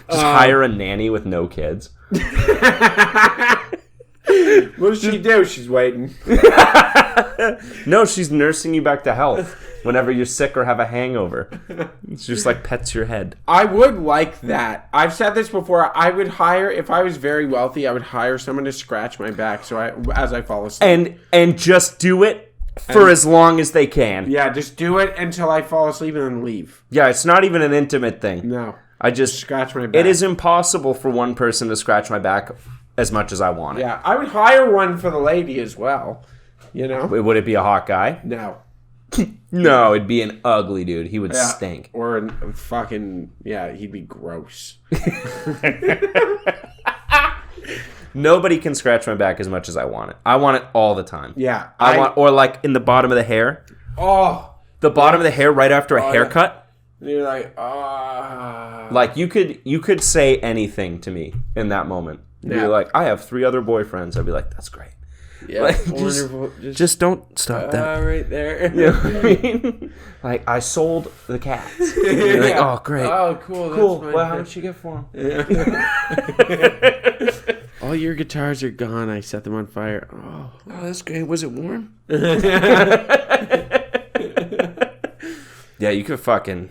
hire a nanny with no kids. What does she do? She's waiting. No, she's nursing you back to health whenever you're sick or have a hangover. It's just like pets your head. I would like that. I've said this before. I would hire, if I was very wealthy, I would hire someone to scratch my back as I fall asleep. And just do it for as long as they can. Yeah, just do it until I fall asleep and then leave. Yeah, it's not even an intimate thing. No. I just Scratch my back. It is impossible for one person to scratch my back as much as I want it. Yeah, I would hire one for the lady as well. You know? Would it be a hot guy? No. No, it'd be an ugly dude. He would stink. Or a fucking, he'd be gross. Nobody can scratch my back as much as I want it. I want it all the time. Yeah. I want, or like in the bottom of the hair. Oh. The bottom of the hair right after a haircut. And you're like, ah. Like you could say anything to me in that moment. You'd be like, I have 3 other boyfriends. I'd be like, that's great. Yeah, like, wonderful. Just don't stop that. Right there. You know what I mean? Like, I sold the cats. You're like, oh, great. Oh, cool. Cool. That's Well, how much you get for them? Yeah. All your guitars are gone. I set them on fire. Oh, that's great. Was it warm? Yeah, you could fucking...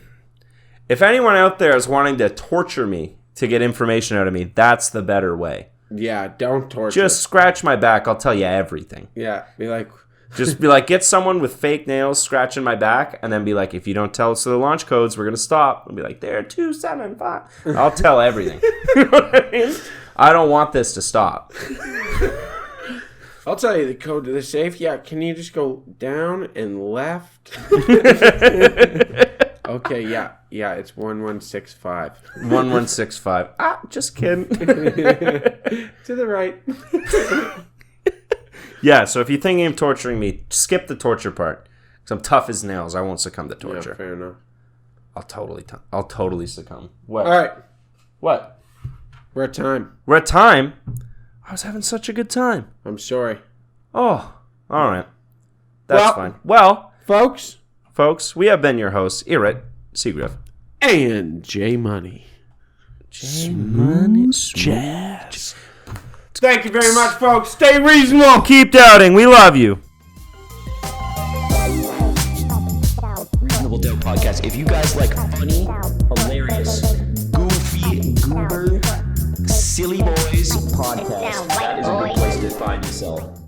If anyone out there is wanting to torture me to get information out of me, that's the better way. Yeah, don't torture. Just scratch my back. I'll tell you everything. Yeah, be like... Just be like, get someone with fake nails scratching my back, and then be like, if you don't tell us the launch codes, we're going to stop. And be like, they're 275. I'll tell everything. You know what I mean? I don't want this to stop. I'll tell you the code to the safe. Yeah, can you just go down and left? Okay, yeah, it's 1165. 1165. Just kidding. To the right. Yeah, so if you're thinking of torturing me, skip the torture part. Because I'm tough as nails. I won't succumb to torture. Yeah, fair enough. I'll totally succumb. What? All right. What? We're at time. We're at time? I was having such a good time. I'm sorry. Oh, all right. That's Well, fine. Well, folks, we have been your hosts, Irrit, Seagriff, and J Money. Money Jazz. Thank you very much, folks. Stay reasonable. Keep doubting. We love you. Reasonable Doubt Podcast. If you guys like funny, hilarious, goofy, goober, silly boys podcast, that is a good place to find yourself.